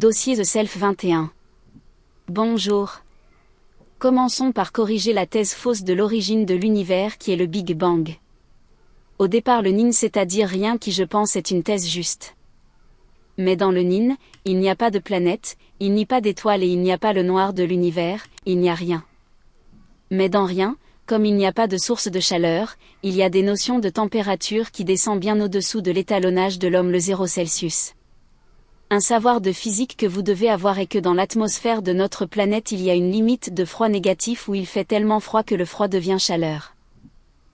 Dossier The Self 21. Bonjour. Commençons par corriger la thèse fausse de l'origine de l'univers qui est le Big Bang. Au départ le NIN, c'est-à-dire rien qui je pense est une thèse juste. Mais dans le NIN, il n'y a pas de planète, il n'y a pas d'étoiles et il n'y a pas le noir de l'univers, il n'y a rien. Mais dans rien, comme il n'y a pas de source de chaleur, il y a des notions de température qui descendent bien au-dessous de l'étalonnage de l'homme, le 0 Celsius. Un savoir de physique que vous devez avoir est que dans l'atmosphère de notre planète il y a une limite de froid négatif où il fait tellement froid que le froid devient chaleur.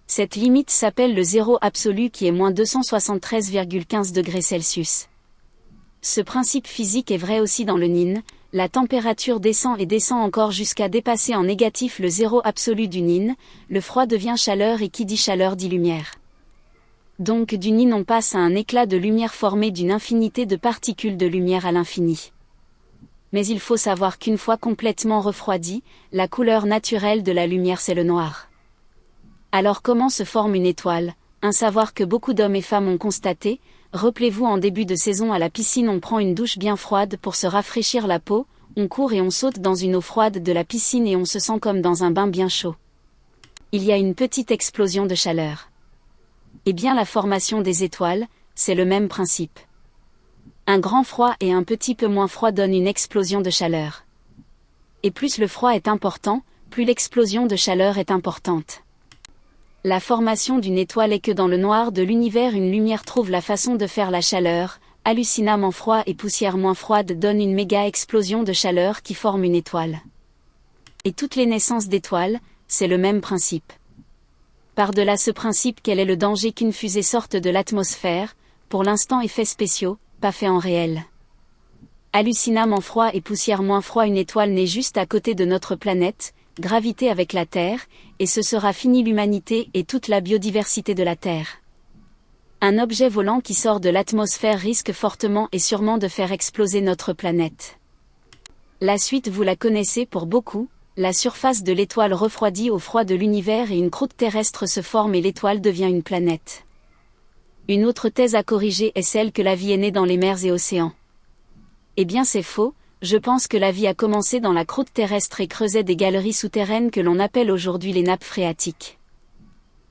Cette limite s'appelle le zéro absolu qui est moins 273,15 degrés Celsius. Ce principe physique est vrai aussi dans le NIN, la température descend et descend encore jusqu'à dépasser en négatif le zéro absolu du NIN, le froid devient chaleur et qui dit chaleur dit lumière. Donc du NIN on passe à un éclat de lumière formé d'une infinité de particules de lumière à l'infini. Mais il faut savoir qu'une fois complètement refroidi, la couleur naturelle de la lumière c'est le noir. Alors comment se forme une étoile? Un savoir que beaucoup d'hommes et femmes ont constaté. Rappelez-vous, en début de saison à la piscine on prend une douche bien froide pour se rafraîchir la peau, on court et on saute dans une eau froide de la piscine et on se sent comme dans un bain bien chaud. Il y a une petite explosion de chaleur. Eh bien la formation des étoiles, c'est le même principe. Un grand froid et un petit peu moins froid donnent une explosion de chaleur. Et plus le froid est important, plus l'explosion de chaleur est importante. La formation d'une étoile est que dans le noir de l'univers une lumière trouve la façon de faire la chaleur, hallucinamment froid et poussière moins froide donne une méga explosion de chaleur qui forme une étoile. Et toutes les naissances d'étoiles, c'est le même principe. Par-delà ce principe, quel est le danger qu'une fusée sorte de l'atmosphère? Pour l'instant effets spéciaux, pas fait en réel. Hallucinamment froid et poussière moins froid, une étoile naît juste à côté de notre planète, gravité avec la Terre, et ce sera fini l'humanité et toute la biodiversité de la Terre. Un objet volant qui sort de l'atmosphère risque fortement et sûrement de faire exploser notre planète. La suite vous la connaissez pour beaucoup. La surface de l'étoile refroidit au froid de l'univers et une croûte terrestre se forme et l'étoile devient une planète. Une autre thèse à corriger est celle que la vie est née dans les mers et océans. Eh bien c'est faux, je pense que la vie a commencé dans la croûte terrestre et creusait des galeries souterraines que l'on appelle aujourd'hui les nappes phréatiques.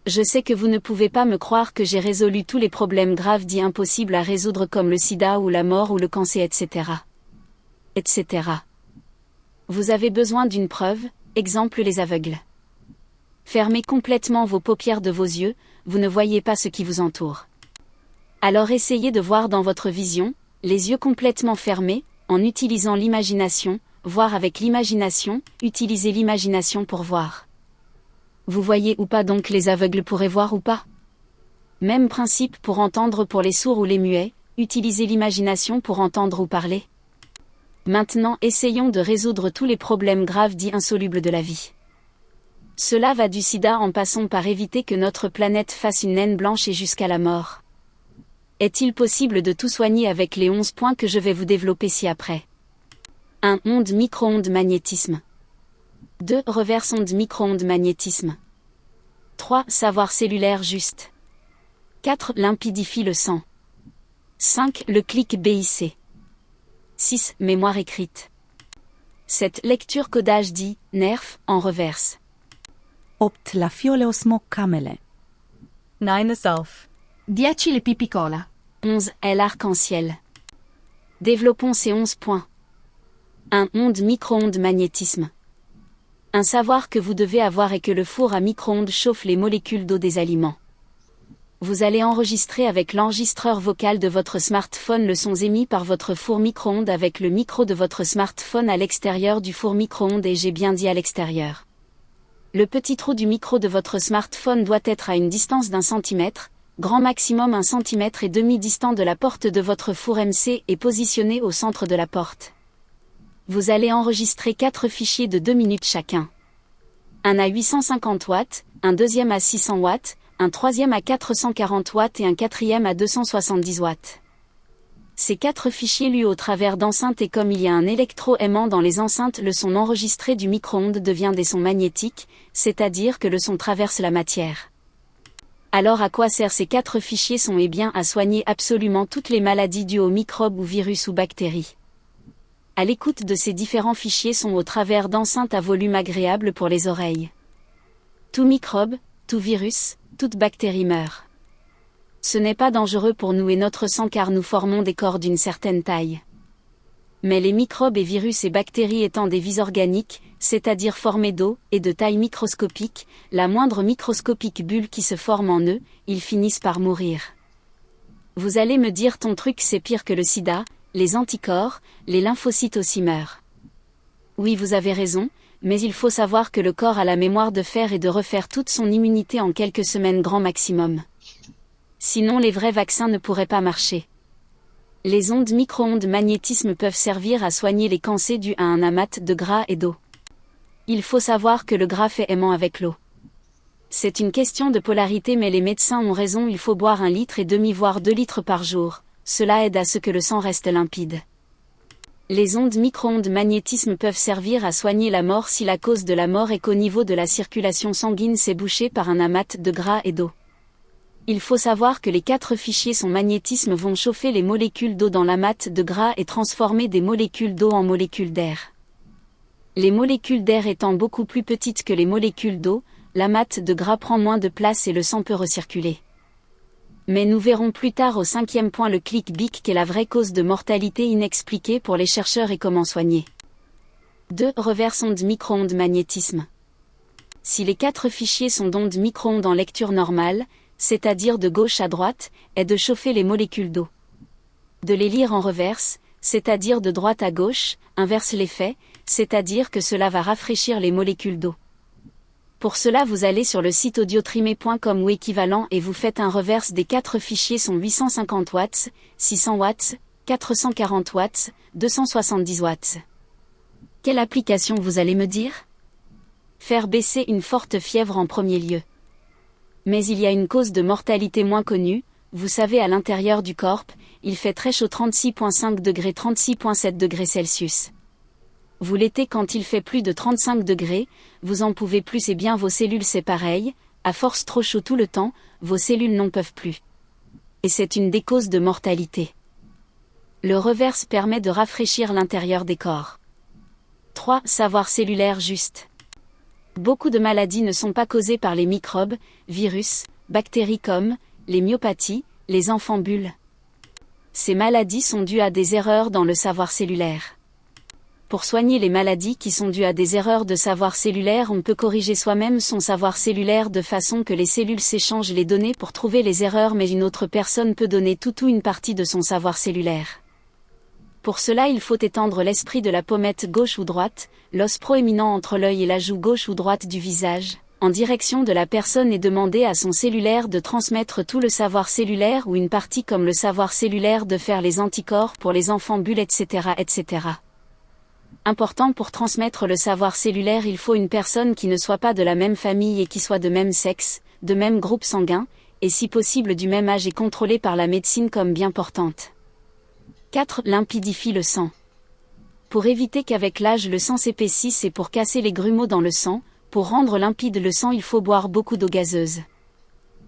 Je sais que vous ne pouvez pas me croire que j'ai résolu tous les problèmes graves dits impossibles à résoudre comme le sida ou la mort ou le cancer etc. etc. Vous avez besoin d'une preuve, exemple les aveugles. Fermez complètement vos paupières de vos yeux, vous ne voyez pas ce qui vous entoure. Alors essayez de voir dans votre vision, les yeux complètement fermés, en utilisant l'imagination, voir avec l'imagination, utilisez l'imagination pour voir. Vous voyez ou pas, donc les aveugles pourraient voir ou pas? Même principe pour entendre pour les sourds ou les muets, utilisez l'imagination pour entendre ou parler. Maintenant essayons de résoudre tous les problèmes graves dits insolubles de la vie. Cela va du sida en passant par éviter que notre planète fasse une naine blanche et jusqu'à la mort. Est-il possible de tout soigner avec les 11 points que je vais vous développer ci-après? 1. Onde micro-ondes magnétisme. 2. Reverse onde micro-ondes magnétisme. 3. Savoir cellulaire juste. 4. Limpidifie le sang. 5. Le clic BIC. 6. Mémoire écrite. 7. Lecture codage dit, nerf, en reverse. 8. La fiole osmo camele. 9. The self. 10. Le pipicola. 11. Est l'arc-en-ciel. Développons ces 11 points. 1. Onde micro-ondes magnétisme. Un savoir que vous devez avoir est que le four à micro-ondes chauffe les molécules d'eau des aliments. Vous allez enregistrer avec l'enregistreur vocal de votre smartphone le son émis par votre four micro-ondes avec le micro de votre smartphone à l'extérieur du four micro-ondes, et j'ai bien dit à l'extérieur. Le petit trou du micro de votre smartphone doit être à une distance d'1 centimètre, grand maximum 1 centimètre et demi distant de la porte de votre four MC et positionné au centre de la porte. Vous allez enregistrer 4 fichiers de 2 minutes chacun. Un à 850 watts, un deuxième à 600 watts, un troisième à 440 watts et un quatrième à 270 watts. Ces 4 fichiers lus au travers d'enceintes, et comme il y a un électro-aimant dans les enceintes, le son enregistré du micro-ondes devient des sons magnétiques, c'est-à-dire que le son traverse la matière. Alors à quoi servent ces 4 fichiers sont? Eh bien à soigner absolument toutes les maladies dues aux microbes ou virus ou bactéries. à l'écoute de ces différents fichiers sont au travers d'enceintes à volume agréable pour les oreilles. Tout microbe, tout virus, toute bactérie meurt. Ce n'est pas dangereux pour nous et notre sang car nous formons des corps d'une certaine taille. Mais les microbes et virus et bactéries étant des vies organiques, c'est-à-dire formés d'eau et de taille microscopique, la moindre microscopique bulle qui se forme en eux, ils finissent par mourir. Vous allez me dire ton truc c'est pire que le sida, les anticorps, les lymphocytes aussi meurent. Oui vous avez raison, mais il faut savoir que le corps a la mémoire de faire et de refaire toute son immunité en quelques semaines grand maximum. Sinon les vrais vaccins ne pourraient pas marcher. Les ondes micro-ondes magnétisme peuvent servir à soigner les cancers dus à un amas de gras et d'eau. Il faut savoir que le gras fait aimant avec l'eau. C'est une question de polarité mais les médecins ont raison, il faut boire 1,5 litre voire 2 litres par jour, cela aide à ce que le sang reste limpide. Les ondes micro-ondes magnétisme peuvent servir à soigner la mort si la cause de la mort est qu'au niveau de la circulation sanguine c'est bouché par un amas de gras et d'eau. Il faut savoir que les 4 fichiers son magnétisme vont chauffer les molécules d'eau dans l'amas de gras et transformer des molécules d'eau en molécules d'air. Les molécules d'air étant beaucoup plus petites que les molécules d'eau, l'amas de gras prend moins de place et le sang peut recirculer. Mais nous verrons plus tard au 5e point le clic-bic qu'est la vraie cause de mortalité inexpliquée pour les chercheurs et comment soigner. 2. Reverse ondes micro-ondes magnétisme. Si les 4 fichiers sont d'ondes micro-ondes en lecture normale, c'est-à-dire de gauche à droite, est de chauffer les molécules d'eau. De les lire en reverse, c'est-à-dire de droite à gauche, inverse l'effet, c'est-à-dire que cela va rafraîchir les molécules d'eau. Pour cela vous allez sur le site audiotrimé.com ou équivalent et vous faites un reverse des 4 fichiers sont 850 watts, 600 watts, 440 watts, 270 watts. Quelle application vous allez me dire ? Faire baisser une forte fièvre en premier lieu. Mais il y a une cause de mortalité moins connue, vous savez à l'intérieur du corps, il fait très chaud 36,5 degrés 36,7 degrés Celsius. Vous l'été quand il fait plus de 35 degrés, vous en pouvez plus et bien vos cellules c'est pareil, à force trop chaud tout le temps, vos cellules n'en peuvent plus. Et c'est une des causes de mortalité. Le reverse permet de rafraîchir l'intérieur des corps. 3. Savoir cellulaire juste. Beaucoup de maladies ne sont pas causées par les microbes, virus, bactéries comme les myopathies, les enfants bulles. Ces maladies sont dues à des erreurs dans le savoir cellulaire. Pour soigner les maladies qui sont dues à des erreurs de savoir cellulaire, on peut corriger soi-même son savoir cellulaire de façon que les cellules s'échangent les données pour trouver les erreurs mais une autre personne peut donner tout ou une partie de son savoir cellulaire. Pour cela il faut étendre l'esprit de la pommette gauche ou droite, l'os proéminent entre l'œil et la joue gauche ou droite du visage, en direction de la personne et demander à son cellulaire de transmettre tout le savoir cellulaire ou une partie comme le savoir cellulaire de faire les anticorps pour les enfants bulles etc. etc. Important pour transmettre le savoir cellulaire il faut une personne qui ne soit pas de la même famille et qui soit de même sexe, de même groupe sanguin, et si possible du même âge et contrôlée par la médecine comme bien portante. 4. Limpidifie le sang. Pour éviter qu'avec l'âge le sang s'épaississe et pour casser les grumeaux dans le sang, pour rendre limpide le sang il faut boire beaucoup d'eau gazeuse.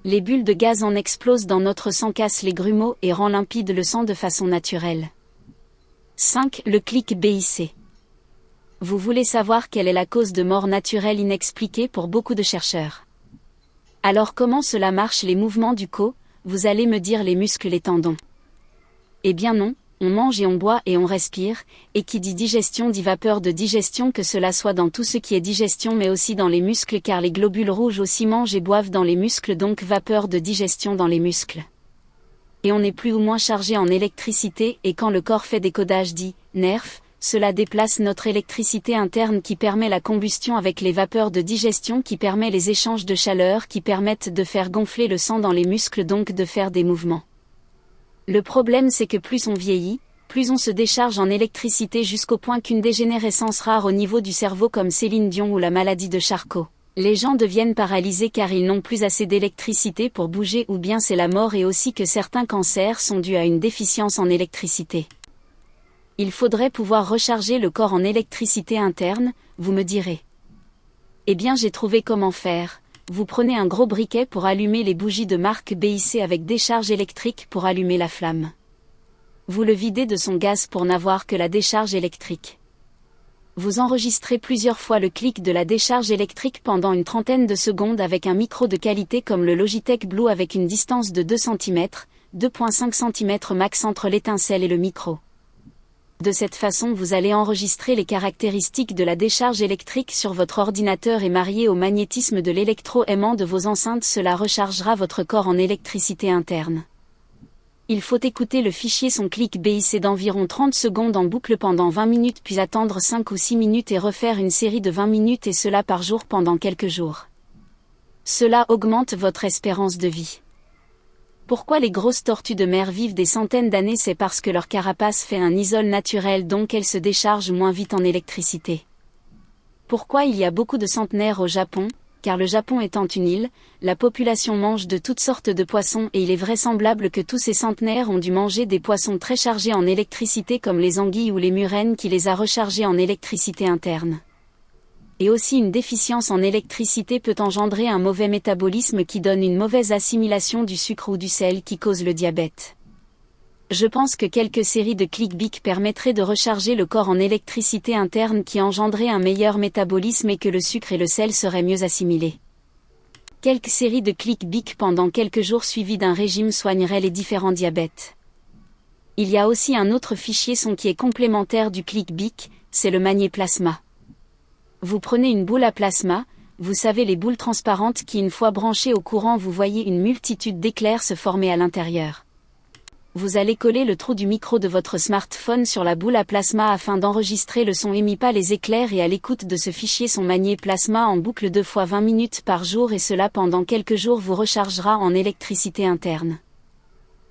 Les bulles de gaz en explosent dans notre sang cassent les grumeaux et rend limpide le sang de façon naturelle. 5. Le clic-BIC. Vous voulez savoir quelle est la cause de mort naturelle inexpliquée pour beaucoup de chercheurs. Alors comment cela marche les mouvements du cou, vous allez me dire les muscles et les tendons. Eh bien non. On mange et on boit et on respire, et qui dit digestion dit vapeur de digestion que cela soit dans tout ce qui est digestion mais aussi dans les muscles car les globules rouges aussi mangent et boivent dans les muscles donc vapeur de digestion dans les muscles. Et on est plus ou moins chargé en électricité et quand le corps fait des codages dits nerfs, cela déplace notre électricité interne qui permet la combustion avec les vapeurs de digestion qui permet les échanges de chaleur qui permettent de faire gonfler le sang dans les muscles donc de faire des mouvements. Le problème c'est que plus on vieillit, plus on se décharge en électricité jusqu'au point qu'une dégénérescence rare au niveau du cerveau comme Céline Dion ou la maladie de Charcot. Les gens deviennent paralysés car ils n'ont plus assez d'électricité pour bouger ou bien c'est la mort et aussi que certains cancers sont dus à une déficience en électricité. Il faudrait pouvoir recharger le corps en électricité interne, vous me direz. Eh bien j'ai trouvé comment faire. Vous prenez un gros briquet pour allumer les bougies de marque BIC avec décharge électrique pour allumer la flamme. Vous le videz de son gaz pour n'avoir que la décharge électrique. Vous enregistrez plusieurs fois le clic de la décharge électrique pendant une trentaine de secondes avec un micro de qualité comme le Logitech Blue avec une distance de 2 cm, 2,5 cm max entre l'étincelle et le micro. De cette façon vous allez enregistrer les caractéristiques de la décharge électrique sur votre ordinateur et marié au magnétisme de l'électro-aimant de vos enceintes, cela rechargera votre corps en électricité interne. Il faut écouter le fichier son clic BIC d'environ 30 secondes en boucle pendant 20 minutes puis attendre 5 ou 6 minutes et refaire une série de 20 minutes et cela par jour pendant quelques jours. Cela augmente votre espérance de vie. Pourquoi les grosses tortues de mer vivent des centaines d'années? C'est parce que leur carapace fait un isole naturel donc elles se déchargent moins vite en électricité. Pourquoi il y a beaucoup de centenaires au Japon? Car le Japon étant une île, la population mange de toutes sortes de poissons et il est vraisemblable que tous ces centenaires ont dû manger des poissons très chargés en électricité comme les anguilles ou les murènes qui les a rechargés en électricité interne. Et aussi une déficience en électricité peut engendrer un mauvais métabolisme qui donne une mauvaise assimilation du sucre ou du sel qui cause le diabète. Je pense que quelques séries de clics-bic permettraient de recharger le corps en électricité interne qui engendrerait un meilleur métabolisme et que le sucre et le sel seraient mieux assimilés. Quelques séries de clics-bic pendant quelques jours suivis d'un régime soigneraient les différents diabètes. Il y a aussi un autre fichier son qui est complémentaire du clic-bic, c'est le magnéplasma. Vous prenez une boule à plasma, vous savez les boules transparentes qui une fois branchées au courant vous voyez une multitude d'éclairs se former à l'intérieur. Vous allez coller le trou du micro de votre smartphone sur la boule à plasma afin d'enregistrer le son émis par les éclairs et à l'écoute de ce fichier son magnéplasma en boucle 2 fois 20 minutes par jour et cela pendant quelques jours vous rechargera en électricité interne.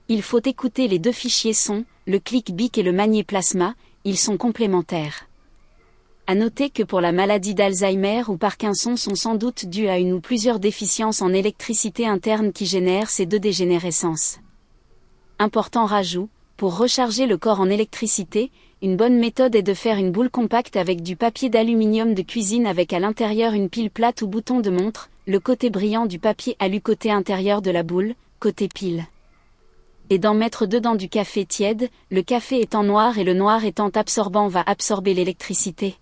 Il faut écouter les deux fichiers son, le clic-bic et le magnéplasma, ils sont complémentaires. À noter que pour la maladie d'Alzheimer ou Parkinson sont sans doute dues à une ou plusieurs déficiences en électricité interne qui génèrent ces deux dégénérescences. Important rajout, pour recharger le corps en électricité, une bonne méthode est de faire une boule compacte avec du papier d'aluminium de cuisine avec à l'intérieur une pile plate ou bouton de montre, le côté brillant du papier alu côté intérieur de la boule, côté pile. Et d'en mettre dedans du café tiède, le café étant noir et le noir étant absorbant va absorber l'électricité.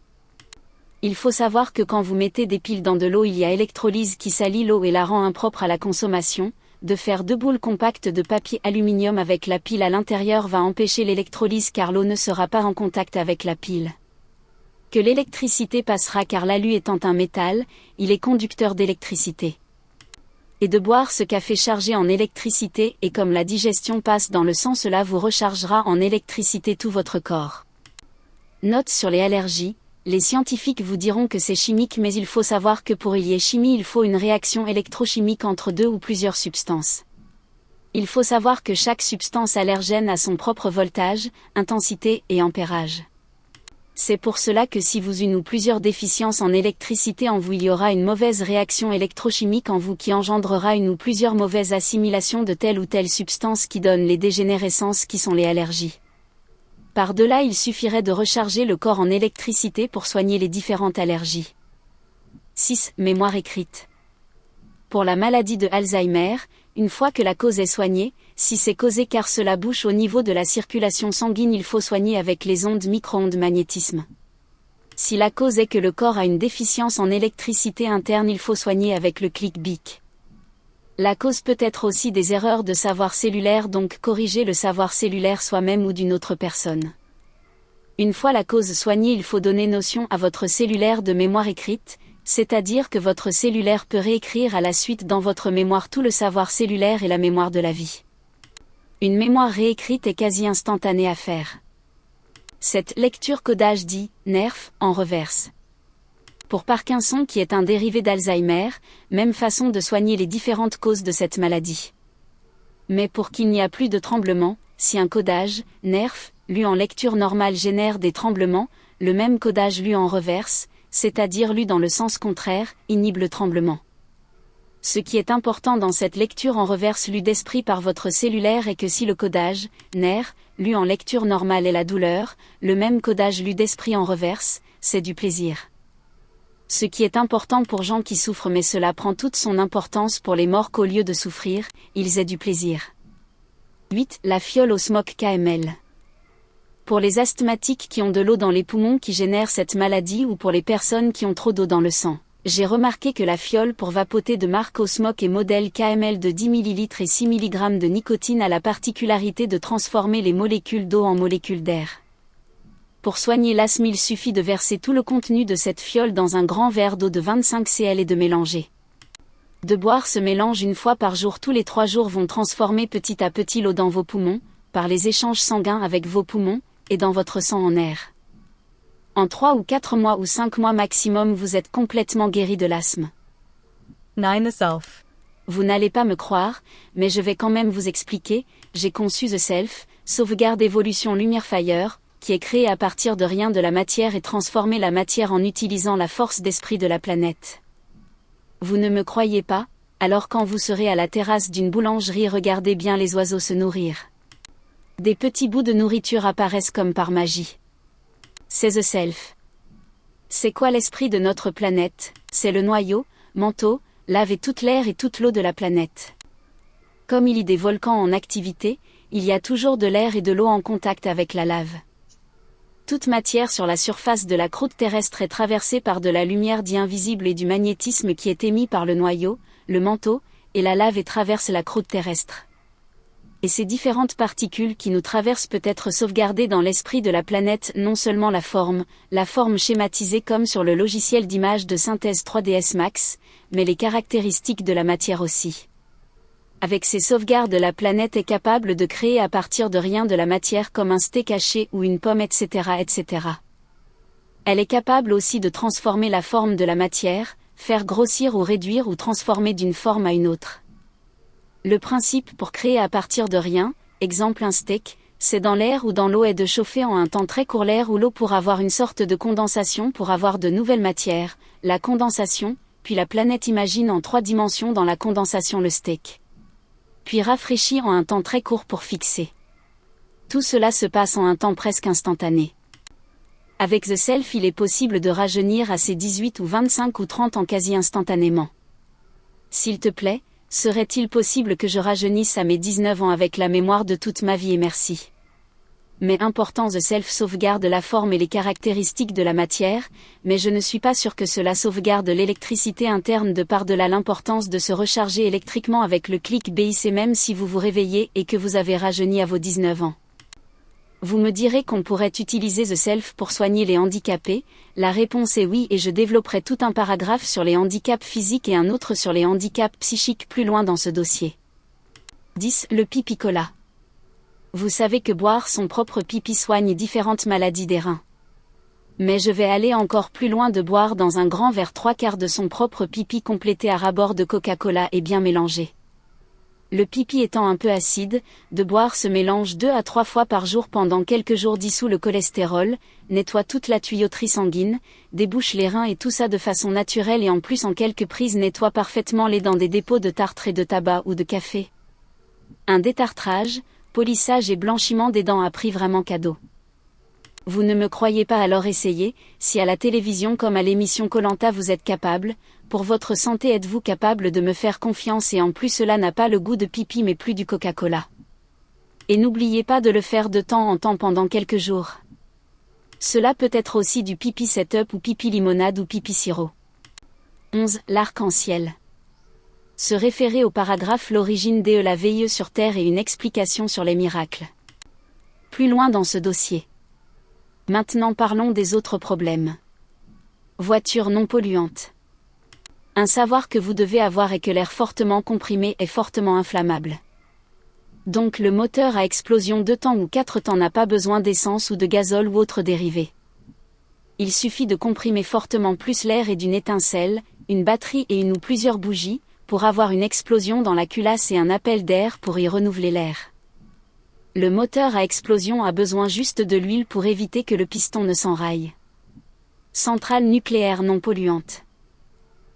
Il faut savoir que quand vous mettez des piles dans de l'eau il y a électrolyse qui salit l'eau et la rend impropre à la consommation. De faire 2 boules compactes de papier aluminium avec la pile à l'intérieur va empêcher l'électrolyse car l'eau ne sera pas en contact avec la pile. Que l'électricité passera car l'alu étant un métal, il est conducteur d'électricité. Et de boire ce café chargé en électricité et comme la digestion passe dans le sang cela vous rechargera en électricité tout votre corps. Note sur les allergies. Les scientifiques vous diront que c'est chimique mais il faut savoir que pour il y ait chimie il faut une réaction électrochimique entre 2 ou plusieurs substances. Il faut savoir que chaque substance allergène a son propre voltage, intensité et ampérage. C'est pour cela que si vous une ou plusieurs déficiences en électricité en vous il y aura une mauvaise réaction électrochimique en vous qui engendrera une ou plusieurs mauvaises assimilations de telle ou telle substance qui donne les dégénérescences qui sont les allergies. Par-delà il suffirait de recharger le corps en électricité pour soigner les différentes allergies. 6. Mémoire écrite. Pour la maladie de Alzheimer, une fois que la cause est soignée, si c'est causé car cela bouche au niveau de la circulation sanguine il faut soigner avec les ondes micro-ondes magnétisme. Si la cause est que le corps a une déficience en électricité interne il faut soigner avec le clic-bic. La cause peut être aussi des erreurs de savoir cellulaire donc corriger le savoir cellulaire soi-même ou d'une autre personne. Une fois la cause soignée il faut donner notion à votre cellulaire de mémoire écrite, c'est-à-dire que votre cellulaire peut réécrire à la suite dans votre mémoire tout le savoir cellulaire et la mémoire de la vie. Une mémoire réécrite est quasi instantanée à faire. Cette lecture-codage dit « NERF » en reverse. Pour Parkinson qui est un dérivé d'Alzheimer, même façon de soigner les différentes causes de cette maladie. Mais pour qu'il n'y a plus de tremblements, si un codage, NERF, lu en lecture normale génère des tremblements, le même codage lu en reverse, c'est-à-dire lu dans le sens contraire, inhibe le tremblement. Ce qui est important dans cette lecture en reverse lue d'esprit par votre cellulaire est que si le codage, NER, lu en lecture normale est la douleur, le même codage lu d'esprit en reverse, c'est du plaisir. Ce qui est important pour gens qui souffrent mais cela prend toute son importance pour les morts qu'au lieu de souffrir, ils aient du plaisir. 8. La fiole au smoke KML. Pour les asthmatiques qui ont de l'eau dans les poumons qui génèrent cette maladie ou pour les personnes qui ont trop d'eau dans le sang. J'ai remarqué que la fiole pour vapoter de marque Osmoc et modèle KML de 10 ml et 6 mg de nicotine a la particularité de transformer les molécules d'eau en molécules d'air. Pour soigner l'asthme, il suffit de verser tout le contenu de cette fiole dans un grand verre d'eau de 25 cl et de mélanger. De boire ce mélange une fois par jour tous les 3 jours vont transformer petit à petit l'eau dans vos poumons, par les échanges sanguins avec vos poumons, et dans votre sang en air. En 3 ou 4 mois ou 5 mois maximum vous êtes complètement guéri de l'asthme. 9. The Self. Vous n'allez pas me croire, mais je vais quand même vous expliquer, j'ai conçu The Self, sauvegarde évolution Lumière Fire, qui est créé à partir de rien de la matière et transformer la matière en utilisant la force d'esprit de la planète. Vous ne me croyez pas? Alors quand vous serez à la terrasse d'une boulangerie, regardez bien les oiseaux se nourrir. Des petits bouts de nourriture apparaissent comme par magie. C'est The Self. C'est quoi l'esprit de notre planète? C'est le noyau, manteau, lave et toute l'air et toute l'eau de la planète. Comme il y a des volcans en activité, il y a toujours de l'air et de l'eau en contact avec la lave. Toute matière sur la surface de la croûte terrestre est traversée par de la lumière dite invisible et du magnétisme qui est émis par le noyau, le manteau, et la lave et traverse la croûte terrestre. Et ces différentes particules qui nous traversent peut être sauvegardées dans l'esprit de la planète, non seulement la forme schématisée comme sur le logiciel d'image de synthèse 3ds Max, mais les caractéristiques de la matière aussi. Avec ces sauvegardes, la planète est capable de créer à partir de rien de la matière comme un steak haché ou une pomme, etc., etc. Elle est capable aussi de transformer la forme de la matière, faire grossir ou réduire ou transformer d'une forme à une autre. Le principe pour créer à partir de rien, exemple un steak, c'est dans l'air ou dans l'eau et de chauffer en un temps très court l'air ou l'eau pour avoir une sorte de condensation pour avoir de nouvelles matières, la condensation, puis la planète imagine en 3 dimensions dans la condensation le steak. Puis rafraîchit en un temps très court pour fixer. Tout cela se passe en un temps presque instantané. Avec The Self, il est possible de rajeunir à ses 18 ou 25 ou 30 ans quasi instantanément. S'il te plaît, serait-il possible que je rajeunisse à mes 19 ans avec la mémoire de toute ma vie et merci. Mais important, The Self sauvegarde la forme et les caractéristiques de la matière, mais je ne suis pas sûr que cela sauvegarde l'électricité interne de par de là l'importance de se recharger électriquement avec le clic BIC même si vous vous réveillez et que vous avez rajeuni à vos 19 ans. Vous me direz qu'on pourrait utiliser The Self pour soigner les handicapés, la réponse est oui et je développerai tout un paragraphe sur les handicaps physiques et un autre sur les handicaps psychiques plus loin dans ce dossier. 10. Le pipi cola. Vous savez que boire son propre pipi soigne différentes maladies des reins. Mais je vais aller encore plus loin de boire dans un grand verre 3/4 de son propre pipi complété à ras-bord de Coca-Cola et bien mélangé. Le pipi étant un peu acide, de boire ce mélange 2 à 3 fois par jour pendant quelques jours dissout le cholestérol, nettoie toute la tuyauterie sanguine, débouche les reins et tout ça de façon naturelle et en plus en quelques prises nettoie parfaitement les dents des dépôts de tartre et de tabac ou de café. Un détartrage, polissage et blanchiment des dents à prix vraiment cadeau. Vous ne me croyez pas, alors essayez, si à la télévision comme à l'émission koh Lanta vous êtes capable, pour votre santé êtes-vous capable de me faire confiance et en plus cela n'a pas le goût de pipi mais plus du Coca-Cola. Et n'oubliez pas de le faire de temps en temps pendant quelques jours. Cela peut être aussi du pipi setup ou pipi limonade ou pipi sirop. 11. L'arc-en-ciel. Se référer au paragraphe l'origine de la vie sur Terre et une explication sur les miracles. Plus loin dans ce dossier. Maintenant parlons des autres problèmes. Voiture non polluante. Un savoir que vous devez avoir est que l'air fortement comprimé est fortement inflammable. Donc le moteur à explosion 2 temps ou 4 temps n'a pas besoin d'essence ou de gazole ou autre dérivé. Il suffit de comprimer fortement plus l'air et d'une étincelle, une batterie et une ou plusieurs bougies, pour avoir une explosion dans la culasse et un appel d'air pour y renouveler l'air. Le moteur à explosion a besoin juste de l'huile pour éviter que le piston ne s'enraille. Centrale nucléaire non polluante.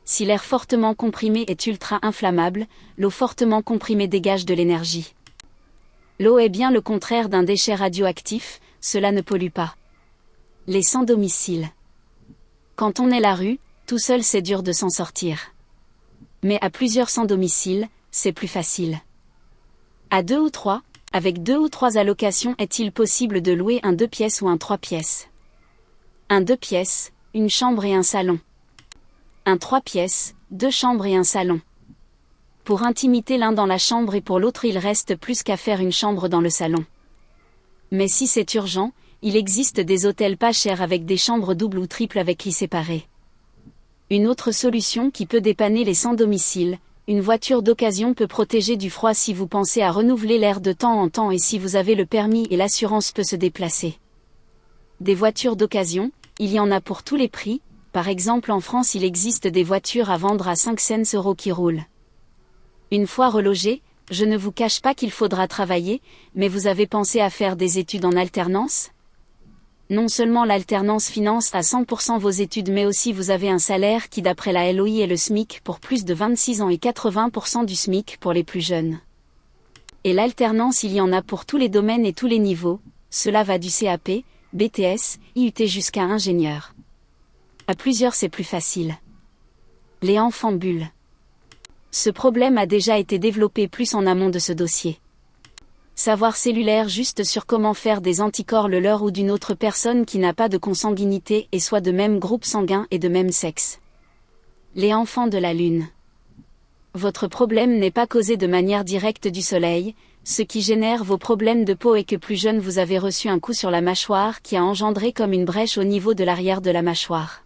Si l'air fortement comprimé est ultra inflammable, l'eau fortement comprimée dégage de l'énergie. L'eau est bien le contraire d'un déchet radioactif, cela ne pollue pas. Les sans-domicile. Quand on est la rue, tout seul c'est dur de s'en sortir. Mais à plusieurs sans-domicile, c'est plus facile. À 2 ou 3, Avec 2 ou 3 allocations, est-il possible de louer un 2 pièces ou un 3 pièces? Un 2 pièces, une chambre et un salon. Un 3 pièces, 2 chambres et un salon. Pour intimité l'un dans la chambre et pour l'autre il reste plus qu'à faire une chambre dans le salon. Mais si c'est urgent, il existe des hôtels pas chers avec des chambres doubles ou triples avec lits séparés. Une autre solution qui peut dépanner les sans-domicile, une voiture d'occasion peut protéger du froid si vous pensez à renouveler l'air de temps en temps et si vous avez le permis et l'assurance peut se déplacer. Des voitures d'occasion, il y en a pour tous les prix, par exemple en France il existe des voitures à vendre à 5 cents € qui roulent. Une fois relogé, je ne vous cache pas qu'il faudra travailler, mais vous avez pensé à faire des études en alternance? Non seulement l'alternance finance à 100% vos études mais aussi vous avez un salaire qui d'après la LOI est le SMIC pour plus de 26 ans et 80% du SMIC pour les plus jeunes. Et l'alternance il y en a pour tous les domaines et tous les niveaux, cela va du CAP, BTS, IUT jusqu'à ingénieur. À plusieurs c'est plus facile. Les enfants bulles. Ce problème a déjà été développé plus en amont de ce dossier. Savoir cellulaire juste sur comment faire des anticorps le leur ou d'une autre personne qui n'a pas de consanguinité et soit de même groupe sanguin et de même sexe. Les enfants de la Lune. Votre problème n'est pas causé de manière directe du soleil, ce qui génère vos problèmes de peau est que plus jeune vous avez reçu un coup sur la mâchoire qui a engendré comme une brèche au niveau de l'arrière de la mâchoire.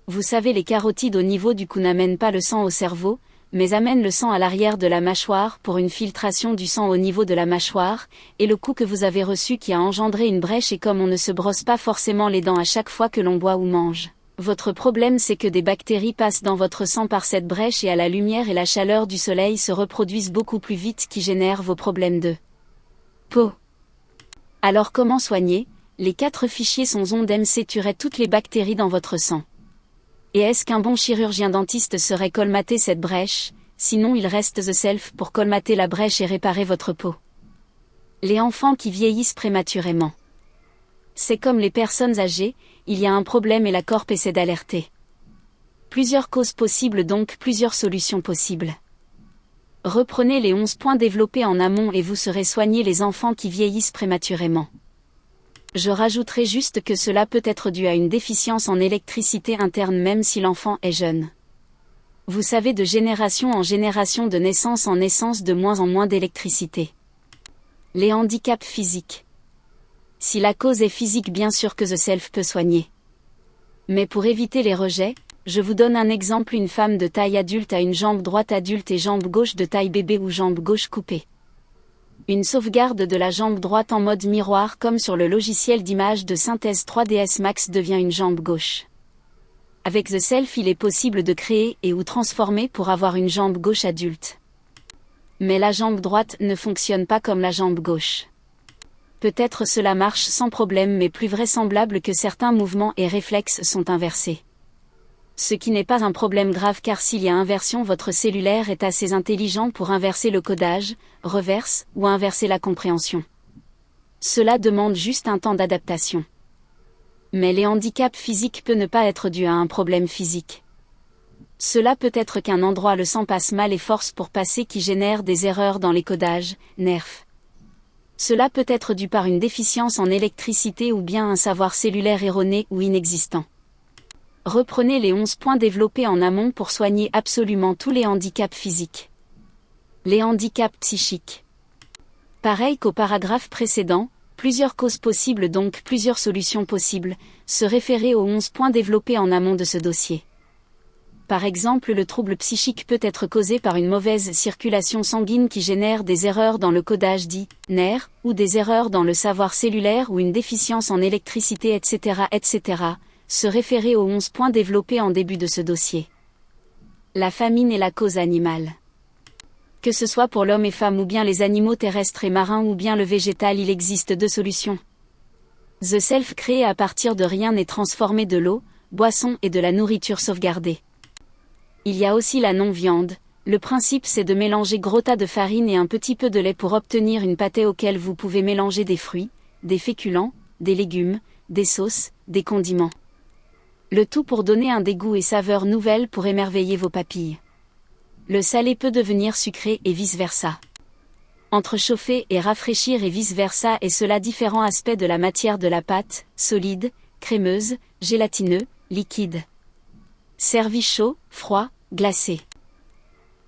Vous savez les carotides au niveau du cou n'amènent pas le sang au cerveau, mais amène le sang à l'arrière de la mâchoire pour une filtration du sang au niveau de la mâchoire, et le coup que vous avez reçu qui a engendré une brèche et comme on ne se brosse pas forcément les dents à chaque fois que l'on boit ou mange. Votre problème c'est que des bactéries passent dans votre sang par cette brèche et à la lumière et la chaleur du soleil se reproduisent beaucoup plus vite qui génèrent vos problèmes de peau. Alors comment soigner? Les 4 fichiers sont ondes MC tueraient toutes les bactéries dans votre sang. Et est-ce qu'un bon chirurgien dentiste saurait colmater cette brèche? Sinon il reste The Self pour colmater la brèche et réparer votre peau. Les enfants qui vieillissent prématurément. C'est comme les personnes âgées, il y a un problème et la Corp essaie d'alerter. Plusieurs causes possibles donc plusieurs solutions possibles. Reprenez les 11 points développés en amont et vous serez soigner les enfants qui vieillissent prématurément. Je rajouterai juste que cela peut être dû à une déficience en électricité interne même si l'enfant est jeune. Vous savez de génération en génération de naissance en naissance de moins en moins d'électricité. Les handicaps physiques. Si la cause est physique bien sûr que The Self peut soigner. Mais pour éviter les rejets, je vous donne un exemple une femme de taille adulte a une jambe droite adulte et jambe gauche de taille bébé ou jambe gauche coupée. Une sauvegarde de la jambe droite en mode miroir comme sur le logiciel d'image de synthèse 3ds Max devient une jambe gauche. Avec The Self il est possible de créer et ou transformer pour avoir une jambe gauche adulte. Mais la jambe droite ne fonctionne pas comme la jambe gauche. Peut-être cela marche sans problème mais plus vraisemblable que certains mouvements et réflexes sont inversés. Ce qui n'est pas un problème grave car s'il y a inversion votre cellulaire est assez intelligent pour inverser le codage, reverse, ou inverser la compréhension. Cela demande juste un temps d'adaptation. Mais les handicaps physiques peuvent ne pas être dus à un problème physique. Cela peut être qu'un endroit le sang passe mal et force pour passer qui génère des erreurs dans les codages, nerfs. Cela peut être dû par une déficience en électricité ou bien un savoir cellulaire erroné ou inexistant. Reprenez les 11 points développés en amont pour soigner absolument tous les handicaps physiques. Les handicaps psychiques. Pareil qu'au paragraphe précédent, plusieurs causes possibles donc plusieurs solutions possibles, se référer aux 11 points développés en amont de ce dossier. Par exemple le trouble psychique peut être causé par une mauvaise circulation sanguine qui génère des erreurs dans le codage dit nerfs, ou des erreurs dans le savoir cellulaire ou une déficience en électricité etc. Se référer aux 11 points développés en début de ce dossier. La famine est la cause animale. Que ce soit pour l'homme et femme ou bien les animaux terrestres et marins ou bien le végétal il existe 2 solutions. The Self créé à partir de rien est transformé de l'eau, boisson et de la nourriture sauvegardée. Il y a aussi la non-viande, le principe c'est de mélanger gros tas de farine et un petit peu de lait pour obtenir une pâtée auquel vous pouvez mélanger des fruits, des féculents, des légumes, des sauces, des condiments. Le tout pour donner un dégoût et saveur nouvelle pour émerveiller vos papilles. Le salé peut devenir sucré et vice-versa. Entre chauffer et rafraîchir et vice-versa et cela différents aspects de la matière de la pâte, solide, crémeuse, gélatineux, liquide. Servi chaud, froid, glacé.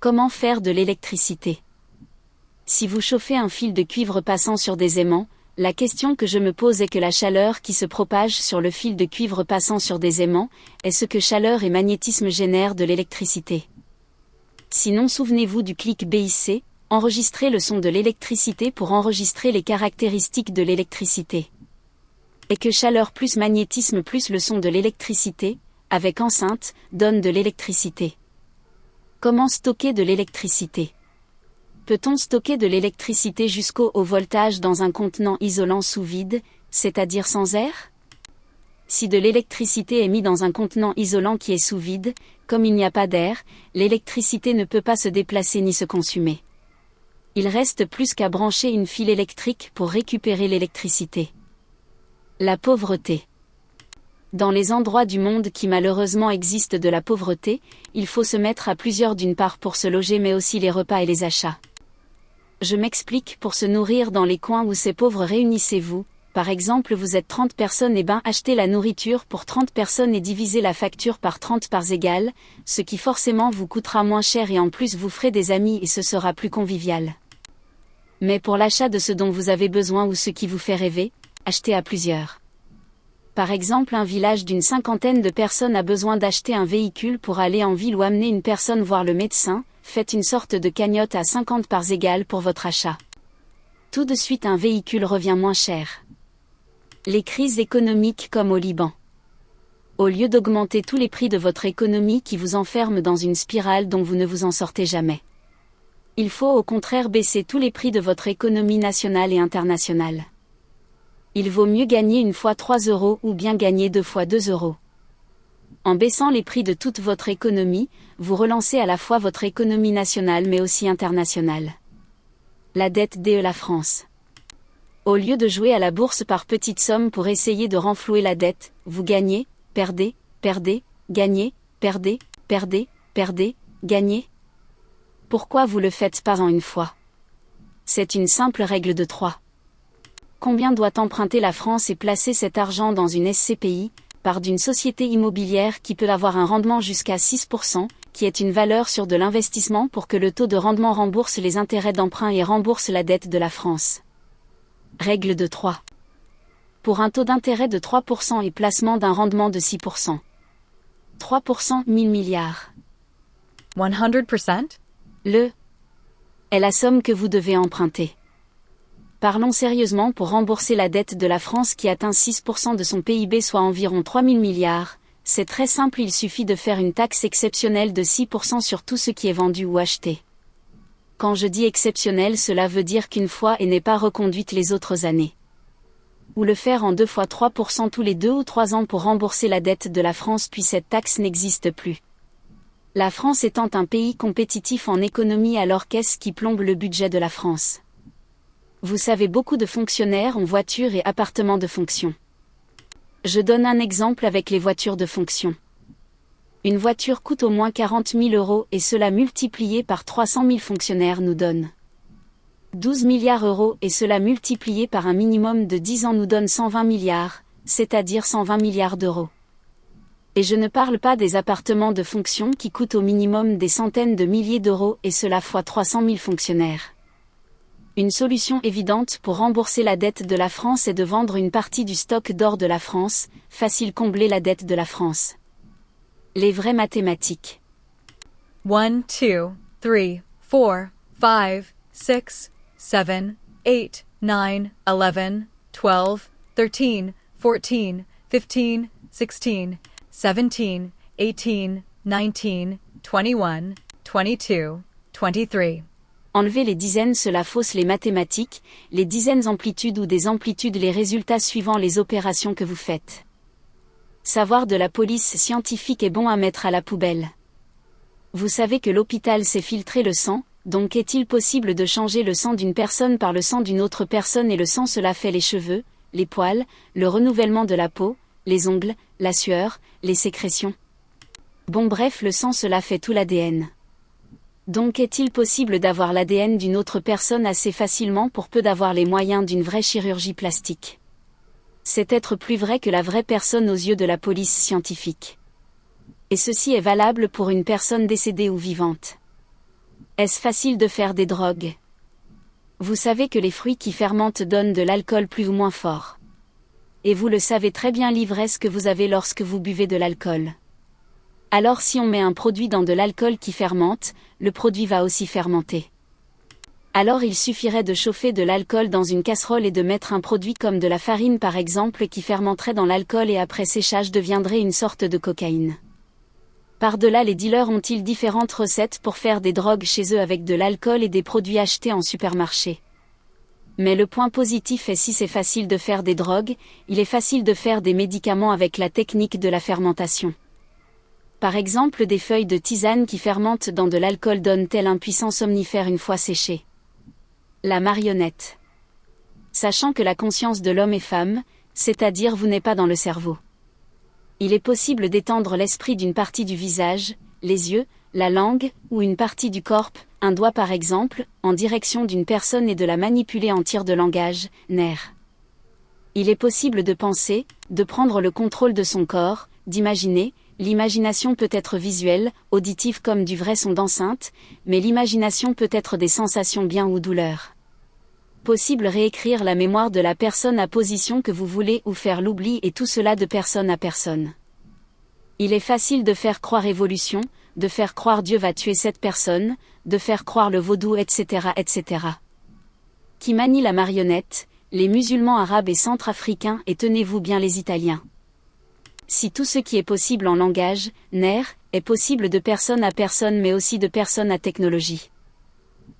Comment faire de l'électricité? Si vous chauffez un fil de cuivre passant sur des aimants, la question que je me pose est que la chaleur qui se propage sur le fil de cuivre passant sur des aimants, est ce que chaleur et magnétisme génèrent de l'électricité. Sinon souvenez-vous du clic BIC, enregistrez le son de l'électricité pour enregistrer les caractéristiques de l'électricité. Et que chaleur plus magnétisme plus le son de l'électricité, avec enceinte, donne de l'électricité. Comment stocker de l'électricité? Peut-on stocker de l'électricité jusqu'au haut voltage dans un contenant isolant sous vide, c'est-à-dire sans air? Si de l'électricité est mise dans un contenant isolant qui est sous vide, comme il n'y a pas d'air, l'électricité ne peut pas se déplacer ni se consumer. Il reste plus qu'à brancher une file électrique pour récupérer l'électricité. La pauvreté. Dans les endroits du monde qui malheureusement existent de la pauvreté, il faut se mettre à plusieurs d'une part pour se loger mais aussi les repas et les achats. Je m'explique, pour se nourrir dans les coins où ces pauvres réunissez-vous, par exemple vous êtes 30 personnes et achetez la nourriture pour 30 personnes et divisez la facture par 30 parts égales, ce qui forcément vous coûtera moins cher et en plus vous ferez des amis et ce sera plus convivial. Mais pour l'achat de ce dont vous avez besoin ou ce qui vous fait rêver, achetez à plusieurs. Par exemple un village d'une 50aine de personnes a besoin d'acheter un véhicule pour aller en ville ou amener une personne voir le médecin, faites une sorte de cagnotte à 50 parts égales pour votre achat. Tout de suite un véhicule revient moins cher. Les crises économiques comme au Liban. Au lieu d'augmenter tous les prix de votre économie qui vous enferme dans une spirale dont vous ne vous en sortez jamais. Il faut au contraire baisser tous les prix de votre économie nationale et internationale. Il vaut mieux gagner une fois 3 € ou bien gagner 2 fois 2 €. En baissant les prix de toute votre économie, vous relancez à la fois votre économie nationale mais aussi internationale. La dette de la France. Au lieu de jouer à la bourse par petites sommes pour essayer de renflouer la dette, vous gagnez, perdez, perdez, gagnez, perdez, perdez, perdez, gagnez. Pourquoi vous le faites pas en une fois? C'est une simple règle de 3. Combien doit emprunter la France et placer cet argent dans une SCPI, par d'une société immobilière qui peut avoir un rendement jusqu'à 6%, qui est une valeur sûre de l'investissement pour que le taux de rendement rembourse les intérêts d'emprunt et rembourse la dette de la France. Règle de 3. Pour un taux d'intérêt de 3% et placement d'un rendement de 6%. 3% 1000 milliards. 100%? Le est la somme que vous devez emprunter. Parlons sérieusement pour rembourser la dette de la France qui atteint 6% de son PIB soit environ 3000 milliards, c'est très simple, il suffit de faire une taxe exceptionnelle de 6% sur tout ce qui est vendu ou acheté. Quand je dis exceptionnel, cela veut dire qu'une fois et n'est pas reconduite les autres années. Ou le faire en 2 fois 3% tous les 2 ou 3 ans pour rembourser la dette de la France puis cette taxe n'existe plus. La France étant un pays compétitif en économie, alors qu'est-ce qui plombe le budget de la France? Vous savez, beaucoup de fonctionnaires ont voitures et appartements de fonction. Je donne un exemple avec les voitures de fonction. Une voiture coûte au moins 40 000 € et cela multiplié par 300 000 fonctionnaires nous donne 12 milliards € et cela multiplié par un minimum de 10 ans nous donne 120 milliards, c'est-à-dire 120 milliards d'euros. Et je ne parle pas des appartements de fonction qui coûtent au minimum des centaines de milliers d'euros et cela fois 300 000 fonctionnaires. Une solution évidente pour rembourser la dette de la France est de vendre une partie du stock d'or de la France, facile combler la dette de la France. Les vraies mathématiques. 1, 2, 3, 4, 5, 6, 7, 8, 9, 11, 12, 13, 14, 15, 16, 17, 18, 19, 21, 22, 23. Enlever les dizaines, cela fausse les mathématiques, les dizaines amplitudes ou des amplitudes les résultats suivant les opérations que vous faites. Savoir de la police scientifique est bon à mettre à la poubelle. Vous savez que l'hôpital sait filtrer le sang, donc est-il possible de changer le sang d'une personne par le sang d'une autre personne et le sang cela fait les cheveux, les poils, le renouvellement de la peau, les ongles, la sueur, les sécrétions. Bon bref le sang cela fait tout l'ADN. Donc est-il possible d'avoir l'ADN d'une autre personne assez facilement pour peu d'avoir les moyens d'une vraie chirurgie plastique? C'est être plus vrai que la vraie personne aux yeux de la police scientifique. Et ceci est valable pour une personne décédée ou vivante. Est-ce facile de faire des drogues? Vous savez que les fruits qui fermentent donnent de l'alcool plus ou moins fort. Et vous le savez très bien l'ivresse que vous avez lorsque vous buvez de l'alcool. Alors si on met un produit dans de l'alcool qui fermente, le produit va aussi fermenter. Alors il suffirait de chauffer de l'alcool dans une casserole et de mettre un produit comme de la farine par exemple qui fermenterait dans l'alcool et après séchage deviendrait une sorte de cocaïne. Par-delà les dealers ont-ils différentes recettes pour faire des drogues chez eux avec de l'alcool et des produits achetés en supermarché. Mais le point positif est si c'est facile de faire des drogues, il est facile de faire des médicaments avec la technique de la fermentation. Par exemple des feuilles de tisane qui fermentent dans de l'alcool donnent-elles un puissant somnifère une fois séchées. La marionnette. Sachant que la conscience de l'homme est femme, c'est-à-dire vous n'êtes pas dans le cerveau. Il est possible d'étendre l'esprit d'une partie du visage, les yeux, la langue, ou une partie du corps, un doigt par exemple, en direction d'une personne et de la manipuler en tir de langage, nerf. Il est possible de penser, de prendre le contrôle de son corps, d'imaginer. L'imagination peut être visuelle, auditive comme du vrai son d'enceinte, mais l'imagination peut être des sensations bien ou douleurs. Possible réécrire la mémoire de la personne à position que vous voulez ou faire l'oubli et tout cela de personne à personne. Il est facile de faire croire évolution, de faire croire Dieu va tuer cette personne, de faire croire le vaudou etc. etc. Qui manie la marionnette, les musulmans arabes et centrafricains et tenez-vous bien les Italiens. Si tout ce qui est possible en langage, nerf, est possible de personne à personne mais aussi de personne à technologie.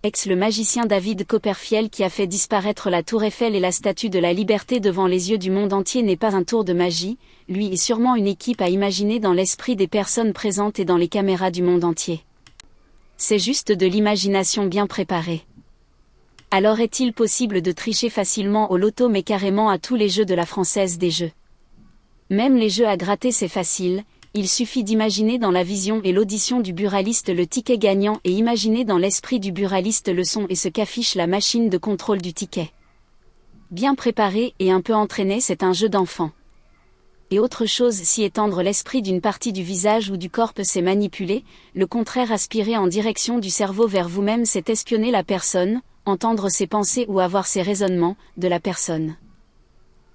Le magicien David Copperfield qui a fait disparaître la tour Eiffel et la statue de la liberté devant les yeux du monde entier n'est pas un tour de magie, lui est sûrement une équipe à imaginer dans l'esprit des personnes présentes et dans les caméras du monde entier. C'est juste de l'imagination bien préparée. Alors est-il possible de tricher facilement au loto mais carrément à tous les jeux de la Française des Jeux? Même les jeux à gratter c'est facile, il suffit d'imaginer dans la vision et l'audition du buraliste le ticket gagnant et imaginer dans l'esprit du buraliste le son et ce qu'affiche la machine de contrôle du ticket. Bien préparé et un peu entraîné c'est un jeu d'enfant. Et autre chose si étendre l'esprit d'une partie du visage ou du corps c'est manipuler, le contraire aspirer en direction du cerveau vers vous-même c'est espionner la personne, entendre ses pensées ou avoir ses raisonnements, de la personne.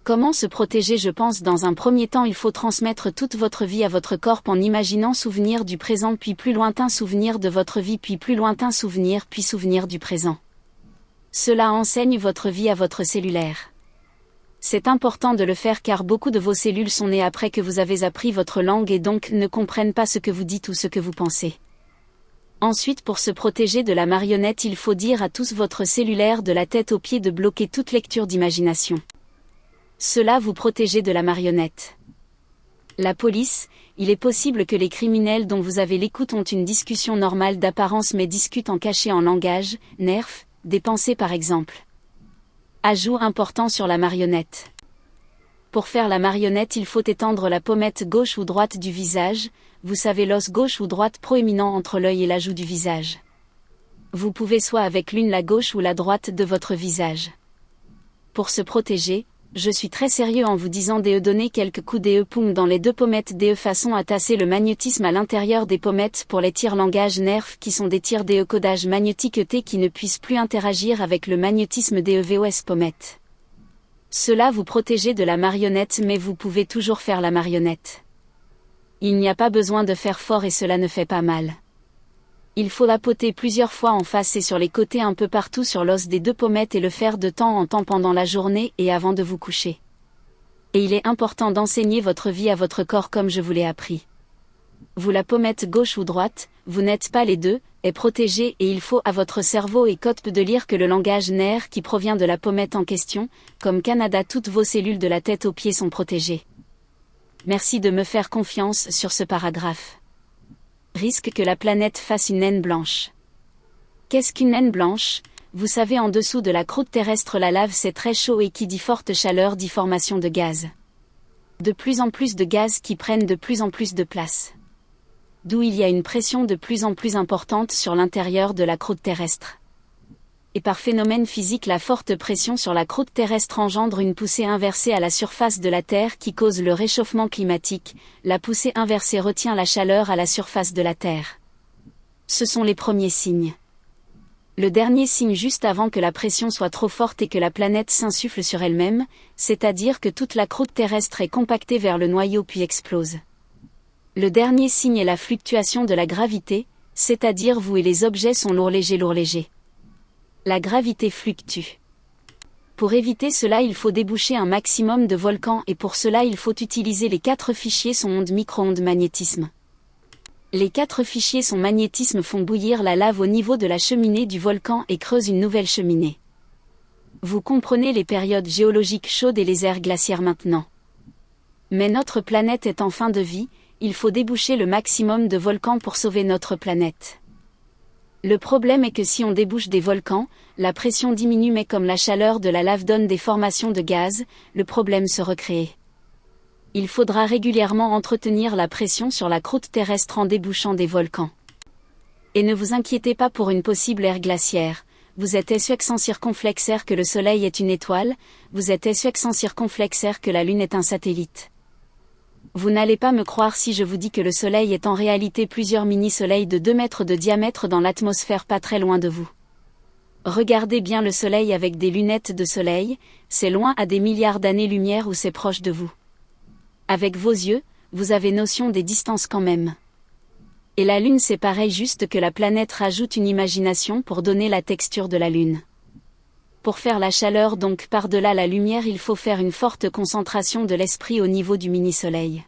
Comment se protéger? Je pense dans un premier temps il faut transmettre toute votre vie à votre corps en imaginant souvenir du présent puis plus lointain souvenir de votre vie puis plus lointain souvenir puis souvenir du présent. Cela enseigne votre vie à votre cellulaire. C'est important de le faire car beaucoup de vos cellules sont nées après que vous avez appris votre langue et donc ne comprennent pas ce que vous dites ou ce que vous pensez. Ensuite pour se protéger de la marionnette il faut dire à tous votre cellulaire de la tête aux pieds de bloquer toute lecture d'imagination. Cela vous protégez de la marionnette. La police, il est possible que les criminels dont vous avez l'écoute ont une discussion normale d'apparence mais discutent en caché en langage, nerf, des pensées par exemple. Ajout important sur la marionnette. Pour faire la marionnette il faut étendre la pommette gauche ou droite du visage, vous savez l'os gauche ou droite proéminent entre l'œil et la joue du visage. Vous pouvez soit avec l'une la gauche ou la droite de votre visage. Pour se protéger, je suis très sérieux en vous disant donner quelques coups poum dans les deux pommettes façon à tasser le magnétisme à l'intérieur des pommettes pour les tirs langage nerfs qui sont des tirs codage magnétique qui ne puissent plus interagir avec le magnétisme vos pommettes. Cela vous protégez de la marionnette mais vous pouvez toujours faire la marionnette. Il n'y a pas besoin de faire fort et cela ne fait pas mal. Il faut lapoter plusieurs fois en face et sur les côtés un peu partout sur l'os des deux pommettes et le faire de temps en temps pendant la journée et avant de vous coucher. Et il est important d'enseigner votre vie à votre corps comme je vous l'ai appris. Vous la pommette gauche ou droite, vous n'êtes pas les deux, est protégé et il faut à votre cerveau et code de lire que le langage nerf qui provient de la pommette en question, comme Canada toutes vos cellules de la tête aux pieds sont protégées. Merci de me faire confiance sur ce paragraphe. Risque que la planète fasse une naine blanche. Qu'est-ce qu'une naine blanche? Vous savez en dessous de la croûte terrestre la lave c'est très chaud et qui dit forte chaleur dit formation de gaz. De plus en plus de gaz qui prennent de plus en plus de place. d'où il y a une pression de plus en plus importante sur l'intérieur de la croûte terrestre. Et par phénomène physique, la forte pression sur la croûte terrestre engendre une poussée inversée à la surface de la Terre qui cause le réchauffement climatique. La poussée inversée retient la chaleur à la surface de la Terre. Ce sont les premiers signes. Le dernier signe juste avant que la pression soit trop forte et que la planète s'insuffle sur elle-même, c'est-à-dire que toute la croûte terrestre est compactée vers le noyau puis explose. Le dernier signe est la fluctuation de la gravité, c'est-à-dire vous et les objets sont lourd-léger. La gravité fluctue. Pour éviter cela, il faut déboucher un maximum de volcans et pour cela il faut utiliser les 4 fichiers son onde micro-ondes magnétisme. Les 4 fichiers son magnétisme font bouillir la lave au niveau de la cheminée du volcan et creusent une nouvelle cheminée. Vous comprenez les périodes géologiques chaudes et les ères glaciaires maintenant. Mais notre planète est en fin de vie, il faut déboucher le maximum de volcans pour sauver notre planète. Le problème est que si on débouche des volcans, la pression diminue mais comme la chaleur de la lave donne des formations de gaz, le problème se recrée. Il faudra régulièrement entretenir la pression sur la croûte terrestre en débouchant des volcans. Et ne vous inquiétez pas pour une possible ère glaciaire, vous êtes en circonflexaire que le Soleil est une étoile, vous êtes en circonflexaire que la Lune est un satellite. Vous n'allez pas me croire si je vous dis que le Soleil est en réalité plusieurs mini-soleils de 2 mètres de diamètre dans l'atmosphère pas très loin de vous. Regardez bien le Soleil avec des lunettes de soleil, c'est loin à des milliards d'années-lumière ou c'est proche de vous. Avec vos yeux, vous avez notion des distances quand même. Et la Lune c'est pareil, juste que la planète rajoute une imagination pour donner la texture de la Lune. Pour faire la chaleur donc par-delà la lumière, il faut faire une forte concentration de l'esprit au niveau du mini-soleil.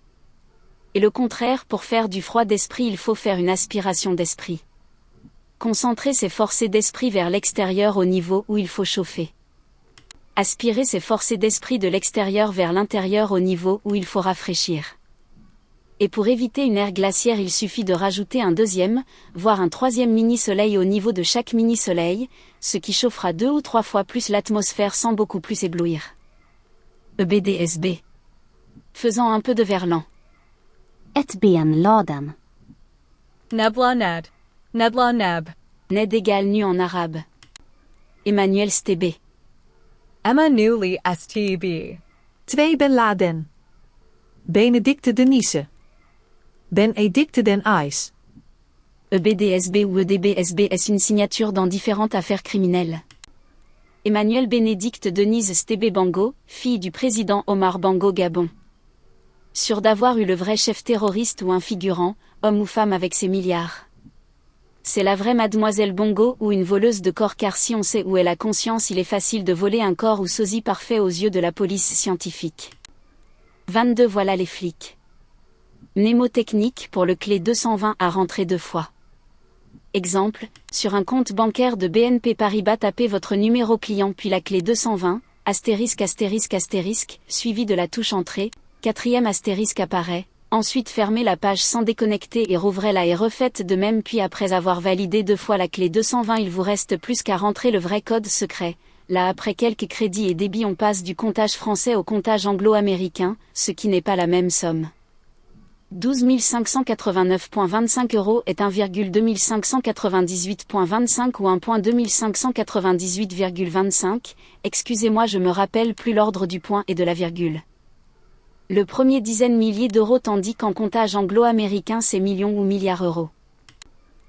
Et le contraire, pour faire du froid d'esprit, il faut faire une aspiration d'esprit. Concentrer ses forces d'esprit vers l'extérieur au niveau où il faut chauffer. Aspirer ses forces d'esprit de l'extérieur vers l'intérieur au niveau où il faut rafraîchir. Et pour éviter une ère glaciaire, il suffit de rajouter un 2e, voire un 3e mini-soleil au niveau de chaque mini-soleil, ce qui chauffera 2 ou 3 fois plus l'atmosphère sans beaucoup plus éblouir. EBDSB. Faisant un peu de verlan. Etbien ladan. Nebla ned. Nedla neb. Ned égale nu en arabe. Emmanuel Stébé. Emma Newley STB. 2 Ben Laden. Benedicte Denise. Benedicte den Ice. EBDSB ou EDBSB est une signature dans différentes affaires criminelles. Emmanuel Bénédicte Denise Stébé Bango, fille du président Omar Bongo Gabon. Sûre d'avoir eu le vrai chef terroriste ou un figurant, homme ou femme avec ses milliards. C'est la vraie mademoiselle Bongo ou une voleuse de corps, car si on sait où est la conscience, il est facile de voler un corps ou sosie parfait aux yeux de la police scientifique. 22 Voilà les flics. Mnémotechnique pour le clé 220 à rentrer 2 fois. Exemple, sur un compte bancaire de BNP Paribas, tapez votre numéro client puis la clé 220, astérisque astérisque astérisque, suivi de la touche entrée, 4e astérisque apparaît, ensuite fermez la page sans déconnecter et rouvrez-la et refaites de même, puis après avoir validé 2 fois la clé 220, il vous reste plus qu'à rentrer le vrai code secret. Là après quelques crédits et débits on passe du comptage français au comptage anglo-américain, ce qui n'est pas la même somme. 12 589,25 € est 1,2598,25 ou 1,2598,25, excusez-moi je me rappelle plus l'ordre du point et de la virgule. Le premier dizaine milliers d'euros tandis qu'en comptage anglo-américain c'est millions ou milliards euros.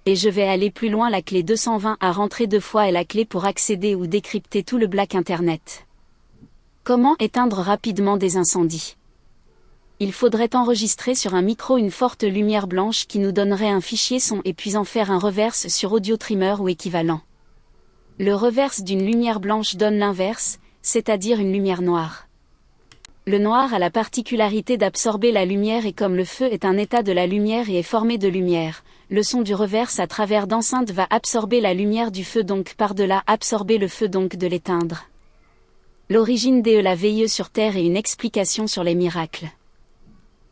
Et je vais aller plus loin, la clé 220 à rentrer 2 fois est la clé pour accéder ou décrypter tout le black internet. Comment éteindre rapidement des incendies? Il faudrait enregistrer sur un micro une forte lumière blanche qui nous donnerait un fichier son et puis en faire un reverse sur audio trimmer ou équivalent. Le reverse d'une lumière blanche donne l'inverse, c'est-à-dire une lumière noire. Le noir a la particularité d'absorber la lumière et comme le feu est un état de la lumière et est formé de lumière, le son du reverse à travers d'enceinte va absorber la lumière du feu donc par-delà absorber le feu donc de l'éteindre. L'origine de la veilleuse sur Terre et une explication sur les miracles.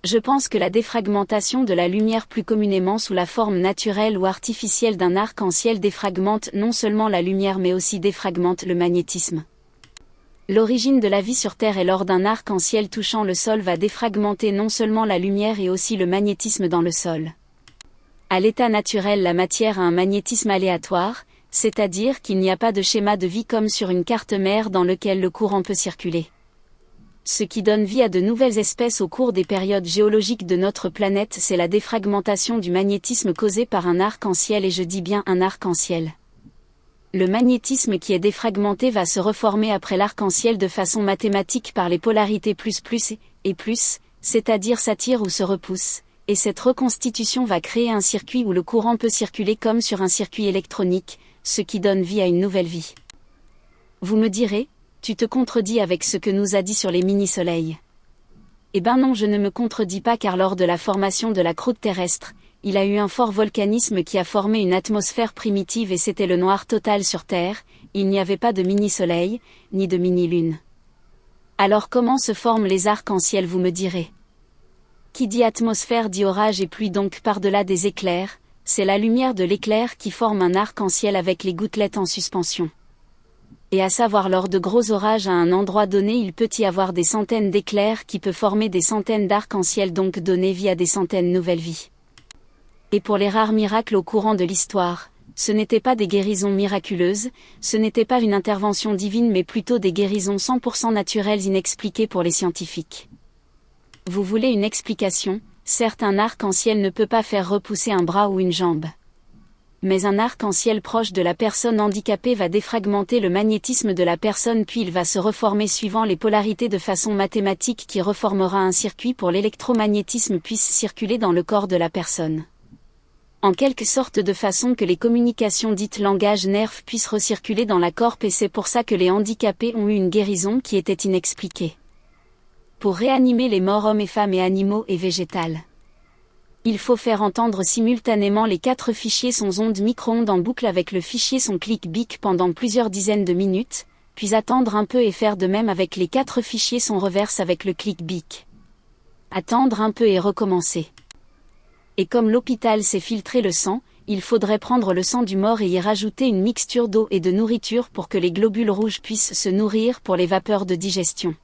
Je pense que la défragmentation de la lumière plus communément sous la forme naturelle ou artificielle d'un arc-en-ciel défragmente non seulement la lumière mais aussi défragmente le magnétisme. L'origine de la vie sur Terre est lors d'un arc-en-ciel touchant le sol va défragmenter non seulement la lumière et aussi le magnétisme dans le sol. À l'état naturel, la matière a un magnétisme aléatoire, c'est-à-dire qu'il n'y a pas de schéma de vie comme sur une carte mère dans lequel le courant peut circuler. Ce qui donne vie à de nouvelles espèces au cours des périodes géologiques de notre planète, c'est la défragmentation du magnétisme causée par un arc-en-ciel, et je dis bien un arc-en-ciel. Le magnétisme qui est défragmenté va se reformer après l'arc-en-ciel de façon mathématique par les polarités plus et plus, c'est-à-dire s'attire ou se repousse, et cette reconstitution va créer un circuit où le courant peut circuler comme sur un circuit électronique, ce qui donne vie à une nouvelle vie. Vous me direz, tu te contredis avec ce que nous a dit sur les mini-soleils. Eh ben non, je ne me contredis pas, car lors de la formation de la croûte terrestre, il a eu un fort volcanisme qui a formé une atmosphère primitive et c'était le noir total sur Terre, il n'y avait pas de mini-soleil, ni de mini-lune. Alors comment se forment les arcs-en-ciel, vous me direz? Qui dit atmosphère dit orage et pluie, donc par-delà des éclairs, c'est la lumière de l'éclair qui forme un arc-en-ciel avec les gouttelettes en suspension. Et à savoir, lors de gros orages à un endroit donné, il peut y avoir des centaines d'éclairs qui peuvent former des centaines d'arcs-en-ciel, donc donner vie à des centaines de nouvelles vies. Et pour les rares miracles au courant de l'histoire, ce n'étaient pas des guérisons miraculeuses, ce n'était pas une intervention divine, mais plutôt des guérisons 100% naturelles inexpliquées pour les scientifiques. Vous voulez une explication? Certes, un arc-en-ciel ne peut pas faire repousser un bras ou une jambe. Mais un arc-en-ciel proche de la personne handicapée va défragmenter le magnétisme de la personne, puis il va se reformer suivant les polarités de façon mathématique qui reformera un circuit pour l'électromagnétisme puisse circuler dans le corps de la personne. En quelque sorte, de façon que les communications dites langage-nerf puissent recirculer dans la corps, et c'est pour ça que les handicapés ont eu une guérison qui était inexpliquée. Pour réanimer les morts hommes et femmes et animaux et végétales, il faut faire entendre simultanément les 4 fichiers son ondes micro-ondes en boucle avec le fichier son clic-bic pendant plusieurs dizaines de minutes, puis attendre un peu et faire de même avec les 4 fichiers son reverse avec le clic-bic. Attendre un peu et recommencer. Et comme l'hôpital sait filtrer le sang, il faudrait prendre le sang du mort et y rajouter une mixture d'eau et de nourriture pour que les globules rouges puissent se nourrir pour les vapeurs de digestion.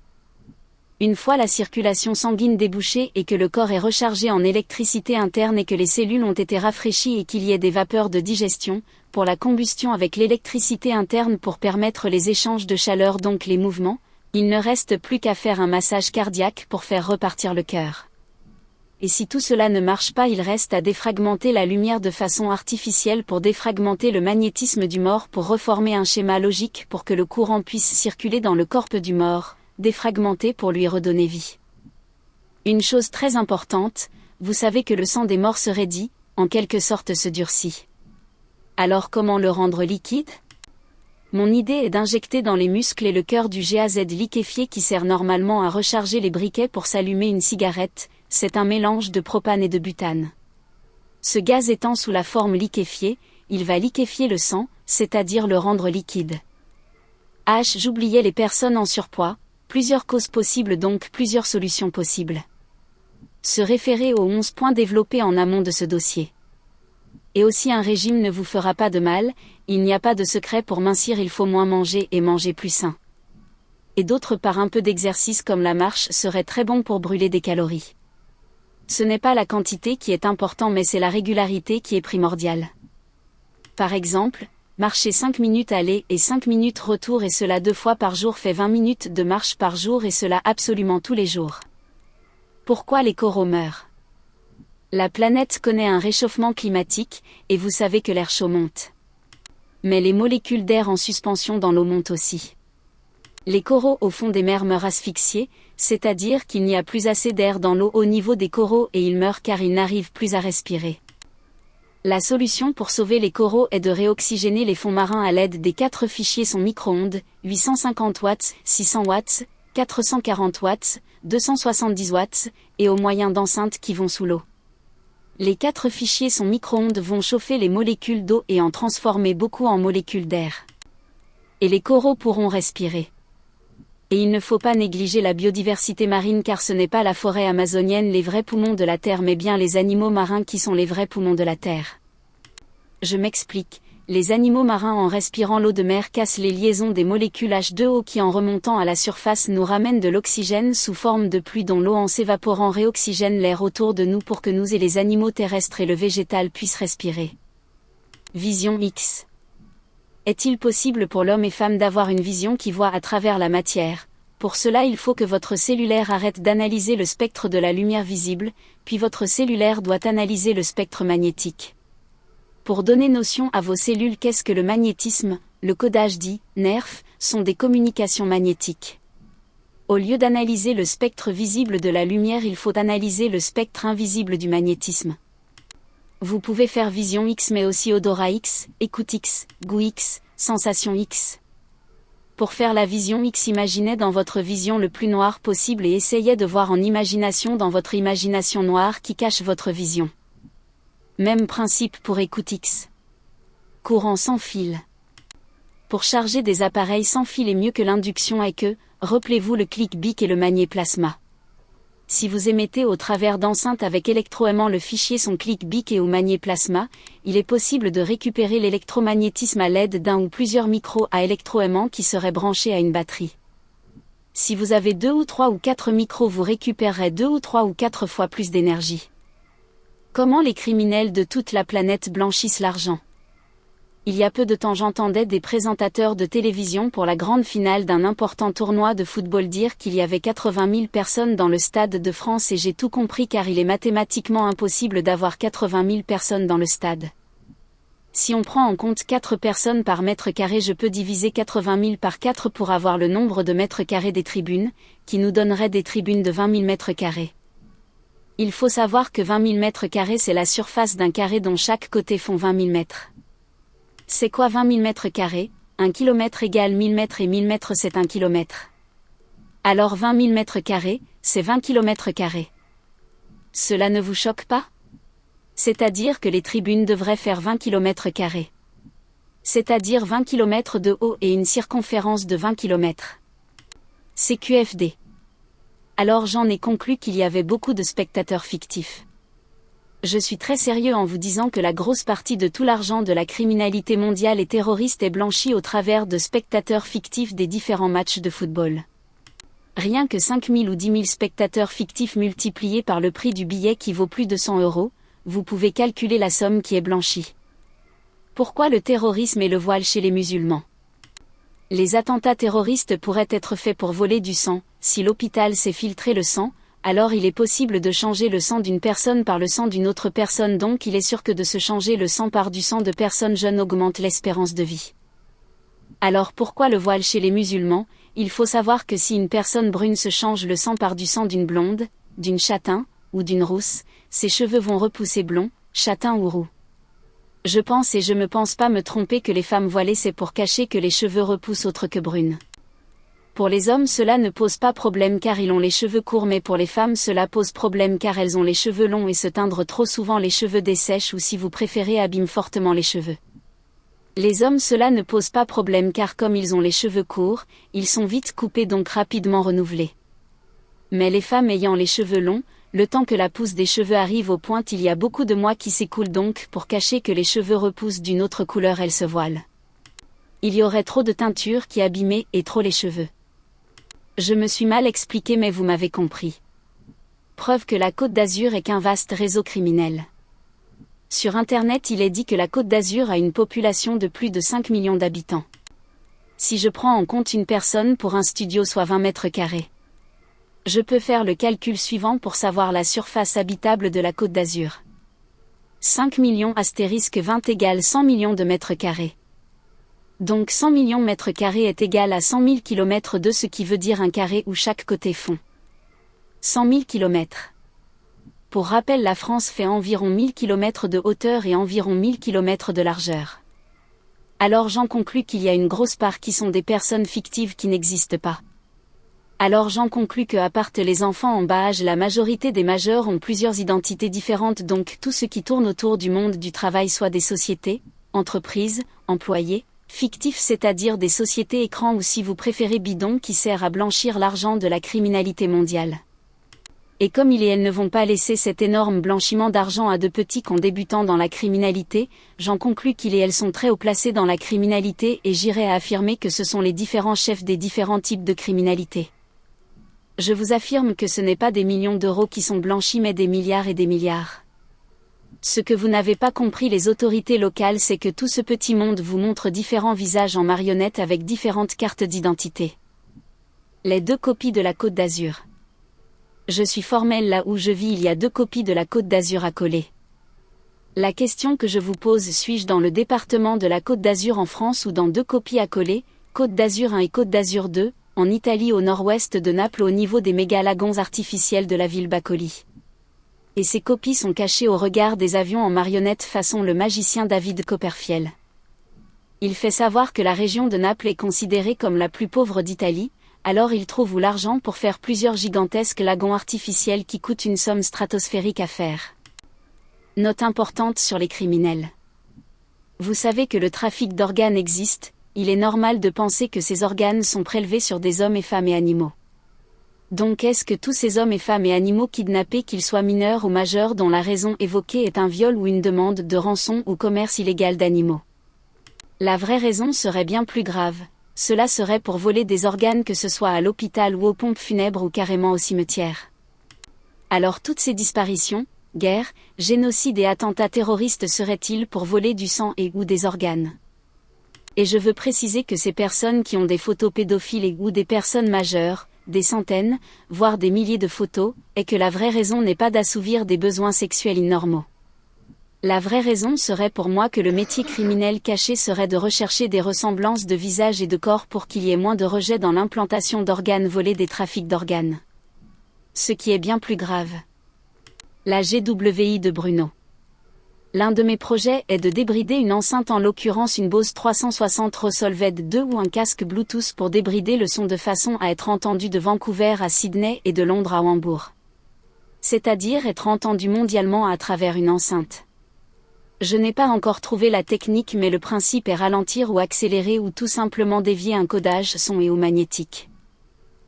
Une fois la circulation sanguine débouchée et que le corps est rechargé en électricité interne et que les cellules ont été rafraîchies et qu'il y ait des vapeurs de digestion, pour la combustion avec l'électricité interne pour permettre les échanges de chaleur, donc les mouvements, il ne reste plus qu'à faire un massage cardiaque pour faire repartir le cœur. Et si tout cela ne marche pas, il reste à défragmenter la lumière de façon artificielle pour défragmenter le magnétisme du mort pour reformer un schéma logique pour que le courant puisse circuler dans le corps du mort, défragmenté pour lui redonner vie. Une chose très importante, vous savez que le sang des morts se raidit, en quelque sorte se durcit. Alors comment le rendre liquide? Mon idée est d'injecter dans les muscles et le cœur du gaz liquéfié qui sert normalement à recharger les briquets pour s'allumer une cigarette, c'est un mélange de propane et de butane. Ce gaz étant sous la forme liquéfiée, il va liquéfier le sang, c'est-à-dire le rendre liquide. J'oubliais les personnes en surpoids. Plusieurs causes possibles, donc plusieurs solutions possibles. Se référer aux 11 points développés en amont de ce dossier. Et aussi, un régime ne vous fera pas de mal, il n'y a pas de secret pour mincir, il faut moins manger et manger plus sain. Et d'autre part, un peu d'exercice comme la marche serait très bon pour brûler des calories. Ce n'est pas la quantité qui est important, mais c'est la régularité qui est primordiale. Par exemple, marcher 5 minutes aller et 5 minutes retour, et cela 2 fois par jour fait 20 minutes de marche par jour, et cela absolument tous les jours. Pourquoi les coraux meurent? La planète connaît un réchauffement climatique, et vous savez que l'air chaud monte. Mais les molécules d'air en suspension dans l'eau montent aussi. Les coraux au fond des mers meurent asphyxiés, c'est-à-dire qu'il n'y a plus assez d'air dans l'eau au niveau des coraux et ils meurent car ils n'arrivent plus à respirer. La solution pour sauver les coraux est de réoxygéner les fonds marins à l'aide des 4 fichiers son micro-ondes, 850 watts, 600 watts, 440 watts, 270 watts, et au moyen d'enceintes qui vont sous l'eau. Les 4 fichiers son micro-ondes vont chauffer les molécules d'eau et en transformer beaucoup en molécules d'air. Et les coraux pourront respirer. Et il ne faut pas négliger la biodiversité marine, car ce n'est pas la forêt amazonienne les vrais poumons de la Terre, mais bien les animaux marins qui sont les vrais poumons de la Terre. Je m'explique, les animaux marins en respirant l'eau de mer cassent les liaisons des molécules H2O qui en remontant à la surface nous ramènent de l'oxygène sous forme de pluie dont l'eau en s'évaporant réoxygène l'air autour de nous pour que nous et les animaux terrestres et le végétal puissent respirer. Vision X. Est-il possible pour l'homme et femme d'avoir une vision qui voit à travers la matière ? Pour cela il faut que votre cellulaire arrête d'analyser le spectre de la lumière visible, puis votre cellulaire doit analyser le spectre magnétique. Pour donner notion à vos cellules qu'est-ce que le magnétisme, le codage dit, nerfs, sont des communications magnétiques. Au lieu d'analyser le spectre visible de la lumière il faut analyser le spectre invisible du magnétisme. Vous pouvez faire vision X mais aussi odorat X, écoute X, goût X, sensation X. Pour faire la vision X, imaginez dans votre vision le plus noir possible et essayez de voir en imagination dans votre imagination noire qui cache votre vision. Même principe pour écoute X. Courant sans fil. Pour charger des appareils sans fil est mieux que l'induction et que, rappelez-vous le clic BIC et le magnéplasma. Si vous émettez au travers d'enceintes avec électroaimant le fichier son clic BIC et ou magnéplasma, il est possible de récupérer l'électromagnétisme à l'aide d'un ou plusieurs micros à électroaimant qui seraient branchés à une batterie. Si vous avez 2 ou 3 ou 4 micros vous récupérerez 2 ou 3 ou 4 fois plus d'énergie. Comment les criminels de toute la planète blanchissent l'argent ? Il y a peu de temps j'entendais des présentateurs de télévision pour la grande finale d'un important tournoi de football dire qu'il y avait 80 000 personnes dans le Stade de France et j'ai tout compris car il est mathématiquement impossible d'avoir 80 000 personnes dans le stade. Si on prend en compte 4 personnes par mètre carré je peux diviser 80 000 par 4 pour avoir le nombre de mètres carrés des tribunes, qui nous donnerait des tribunes de 20 000 mètres carrés. Il faut savoir que 20 000 mètres carrés c'est la surface d'un carré dont chaque côté font 20 000 mètres. C'est quoi 20 000 mètres carrés ? 1 kilomètre égale 1000 mètres et 1000 mètres c'est 1 kilomètre. Alors 20 000 mètres carrés, c'est 20 kilomètres carrés. Cela ne vous choque pas ? C'est-à-dire que les tribunes devraient faire 20 kilomètres carrés. C'est-à-dire 20 kilomètres de haut et une circonférence de 20 kilomètres. CQFD. Alors j'en ai conclu qu'il y avait beaucoup de spectateurs fictifs. Je suis très sérieux en vous disant que la grosse partie de tout l'argent de la criminalité mondiale et terroriste est blanchi au travers de spectateurs fictifs des différents matchs de football. Rien que 5 000 ou 10 000 spectateurs fictifs multipliés par le prix du billet qui vaut plus de 100 €, vous pouvez calculer la somme qui est blanchie. Pourquoi le terrorisme et le voile chez les musulmans ? Les attentats terroristes pourraient être faits pour voler du sang. Si l'hôpital sait filtrer le sang, alors il est possible de changer le sang d'une personne par le sang d'une autre personne donc il est sûr que de se changer le sang par du sang de personnes jeunes augmente l'espérance de vie. Alors pourquoi le voile chez les musulmans ? Il faut savoir que si une personne brune se change le sang par du sang d'une blonde, d'une châtain, ou d'une rousse, ses cheveux vont repousser blond, châtain ou roux. Je pense et je me pense pas me tromper que les femmes voilées c'est pour cacher que les cheveux repoussent autre que brunes. Pour les hommes cela ne pose pas problème car ils ont les cheveux courts mais pour les femmes cela pose problème car elles ont les cheveux longs et se teindre trop souvent les cheveux dessèchent ou si vous préférez abîment fortement les cheveux. Les hommes cela ne pose pas problème car comme ils ont les cheveux courts, ils sont vite coupés donc rapidement renouvelés. Mais les femmes ayant les cheveux longs, le temps que la pousse des cheveux arrive aux pointes il y a beaucoup de mois qui s'écoulent donc pour cacher que les cheveux repoussent d'une autre couleur elles se voilent. Il y aurait trop de teinture qui abîmait et trop les cheveux. Je me suis mal expliqué mais vous m'avez compris. Preuve que la Côte d'Azur est qu'un vaste réseau criminel. Sur Internet il est dit que la Côte d'Azur a une population de plus de 5 millions d'habitants. Si je prends en compte une personne pour un studio soit 20 mètres carrés. Je peux faire le calcul suivant pour savoir la surface habitable de la Côte d'Azur. 5 millions astérisque 20 égale 100 millions de mètres carrés. Donc 100 millions de mètres carrés est égal à 100 000 km de ce qui veut dire un carré où chaque côté fond 100 000 km. Pour rappel la France fait environ 1000 km de hauteur et environ 1000 km de largeur. Alors j'en conclus qu'il y a une grosse part qui sont des personnes fictives qui n'existent pas. Alors j'en conclus que à part les enfants en bas âge la majorité des majeurs ont plusieurs identités différentes donc tout ce qui tourne autour du monde du travail soit des sociétés, entreprises, employés, fictifs c'est-à-dire des sociétés écrans ou si vous préférez bidons qui sert à blanchir l'argent de la criminalité mondiale. Et comme il et elle ne vont pas laisser cet énorme blanchiment d'argent à de petits qu'en débutant dans la criminalité, j'en conclus qu'il et elles sont très haut placés dans la criminalité et j'irai à affirmer que ce sont les différents chefs des différents types de criminalité. Je vous affirme que ce n'est pas des millions d'euros qui sont blanchis mais des milliards et des milliards. Ce que vous n'avez pas compris les autorités locales, c'est que tout ce petit monde vous montre différents visages en marionnettes avec différentes cartes d'identité. Les 2 copies de la Côte d'Azur. Je suis formelle là où je vis, il y a 2 copies de la Côte d'Azur à coller. La question que je vous pose, suis-je dans le département de la Côte d'Azur en France ou dans 2 copies à coller, Côte d'Azur 1 et Côte d'Azur 2, en Italie au nord-ouest de Naples au niveau des méga-lagons artificiels de la ville Bacoli. Et ces copies sont cachées au regard des avions en marionnettes façon le magicien David Copperfield. Il fait savoir que la région de Naples est considérée comme la plus pauvre d'Italie, alors il trouve où l'argent pour faire plusieurs gigantesques lagons artificiels qui coûtent une somme stratosphérique à faire. Note importante sur les criminels. Vous savez que le trafic d'organes existe, il est normal de penser que ces organes sont prélevés sur des hommes et femmes et animaux. Donc est-ce que tous ces hommes et femmes et animaux kidnappés, qu'ils soient mineurs ou majeurs dont la raison évoquée est un viol ou une demande de rançon ou commerce illégal d'animaux? La vraie raison serait bien plus grave. Cela serait pour voler des organes, que ce soit à l'hôpital ou aux pompes funèbres ou carrément au cimetière. Alors toutes ces disparitions, guerres, génocides et attentats terroristes seraient-ils pour voler du sang et ou des organes? Et je veux préciser que ces personnes qui ont des photos pédophiles et ou des personnes majeures, des centaines, voire des milliers de photos, et que la vraie raison n'est pas d'assouvir des besoins sexuels imnormaux. La vraie raison serait pour moi que le métier criminel caché serait de rechercher des ressemblances de visages et de corps pour qu'il y ait moins de rejets dans l'implantation d'organes volés, des trafics d'organes. Ce qui est bien plus grave. La GWI de Bruno. L'un de mes projets est de débrider une enceinte, en l'occurrence une Bose 360 Resolved 2 ou un casque Bluetooth pour débrider le son de façon à être entendu de Vancouver à Sydney et de Londres à Hambourg. C'est-à-dire être entendu mondialement à travers une enceinte. Je n'ai pas encore trouvé la technique, mais le principe est ralentir ou accélérer ou tout simplement dévier un codage son et ou magnétique.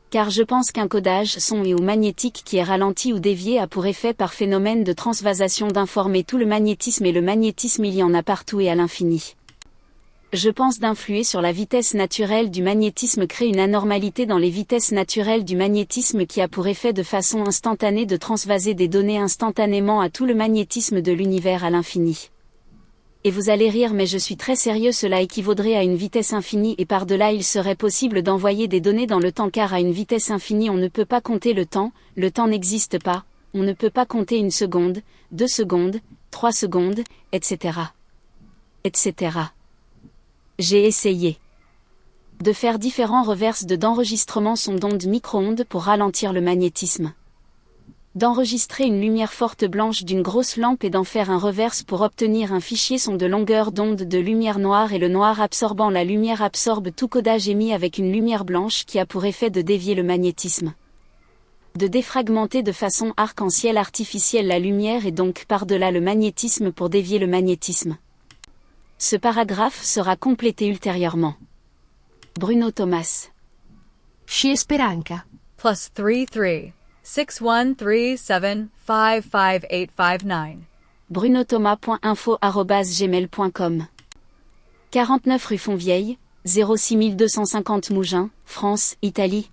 Car je pense qu'un codage son et ou magnétique qui est ralenti ou dévié a pour effet, par phénomène de transvasation, d'informer tout le magnétisme, et le magnétisme il y en a partout et à l'infini. Je pense d'influer sur la vitesse naturelle du magnétisme, créer une anormalité dans les vitesses naturelles du magnétisme qui a pour effet de façon instantanée de transvaser des données instantanément à tout le magnétisme de l'univers à l'infini. Et vous allez rire, mais je suis très sérieux, cela équivaudrait à une vitesse infinie, et par-delà il serait possible d'envoyer des données dans le temps, car à une vitesse infinie on ne peut pas compter le temps n'existe pas, on ne peut pas compter 1 seconde, 2 secondes, 3 secondes, etc. etc. J'ai essayé de faire différents reverses d'enregistrement son d'ondes micro-ondes pour ralentir le magnétisme. D'enregistrer une lumière forte blanche d'une grosse lampe et d'en faire un reverse pour obtenir un fichier son de longueur d'onde de lumière noire, et le noir absorbant la lumière absorbe tout codage émis avec une lumière blanche qui a pour effet de dévier le magnétisme. De défragmenter de façon arc-en-ciel artificielle la lumière et donc par-delà le magnétisme pour dévier le magnétisme. Ce paragraphe sera complété ultérieurement. Bruno Thomas. Și Speranca. +33 6137558859. brunothomas.info@gmail.com. 49 rue Fontvieille, 06250 Mougins, France, Italie,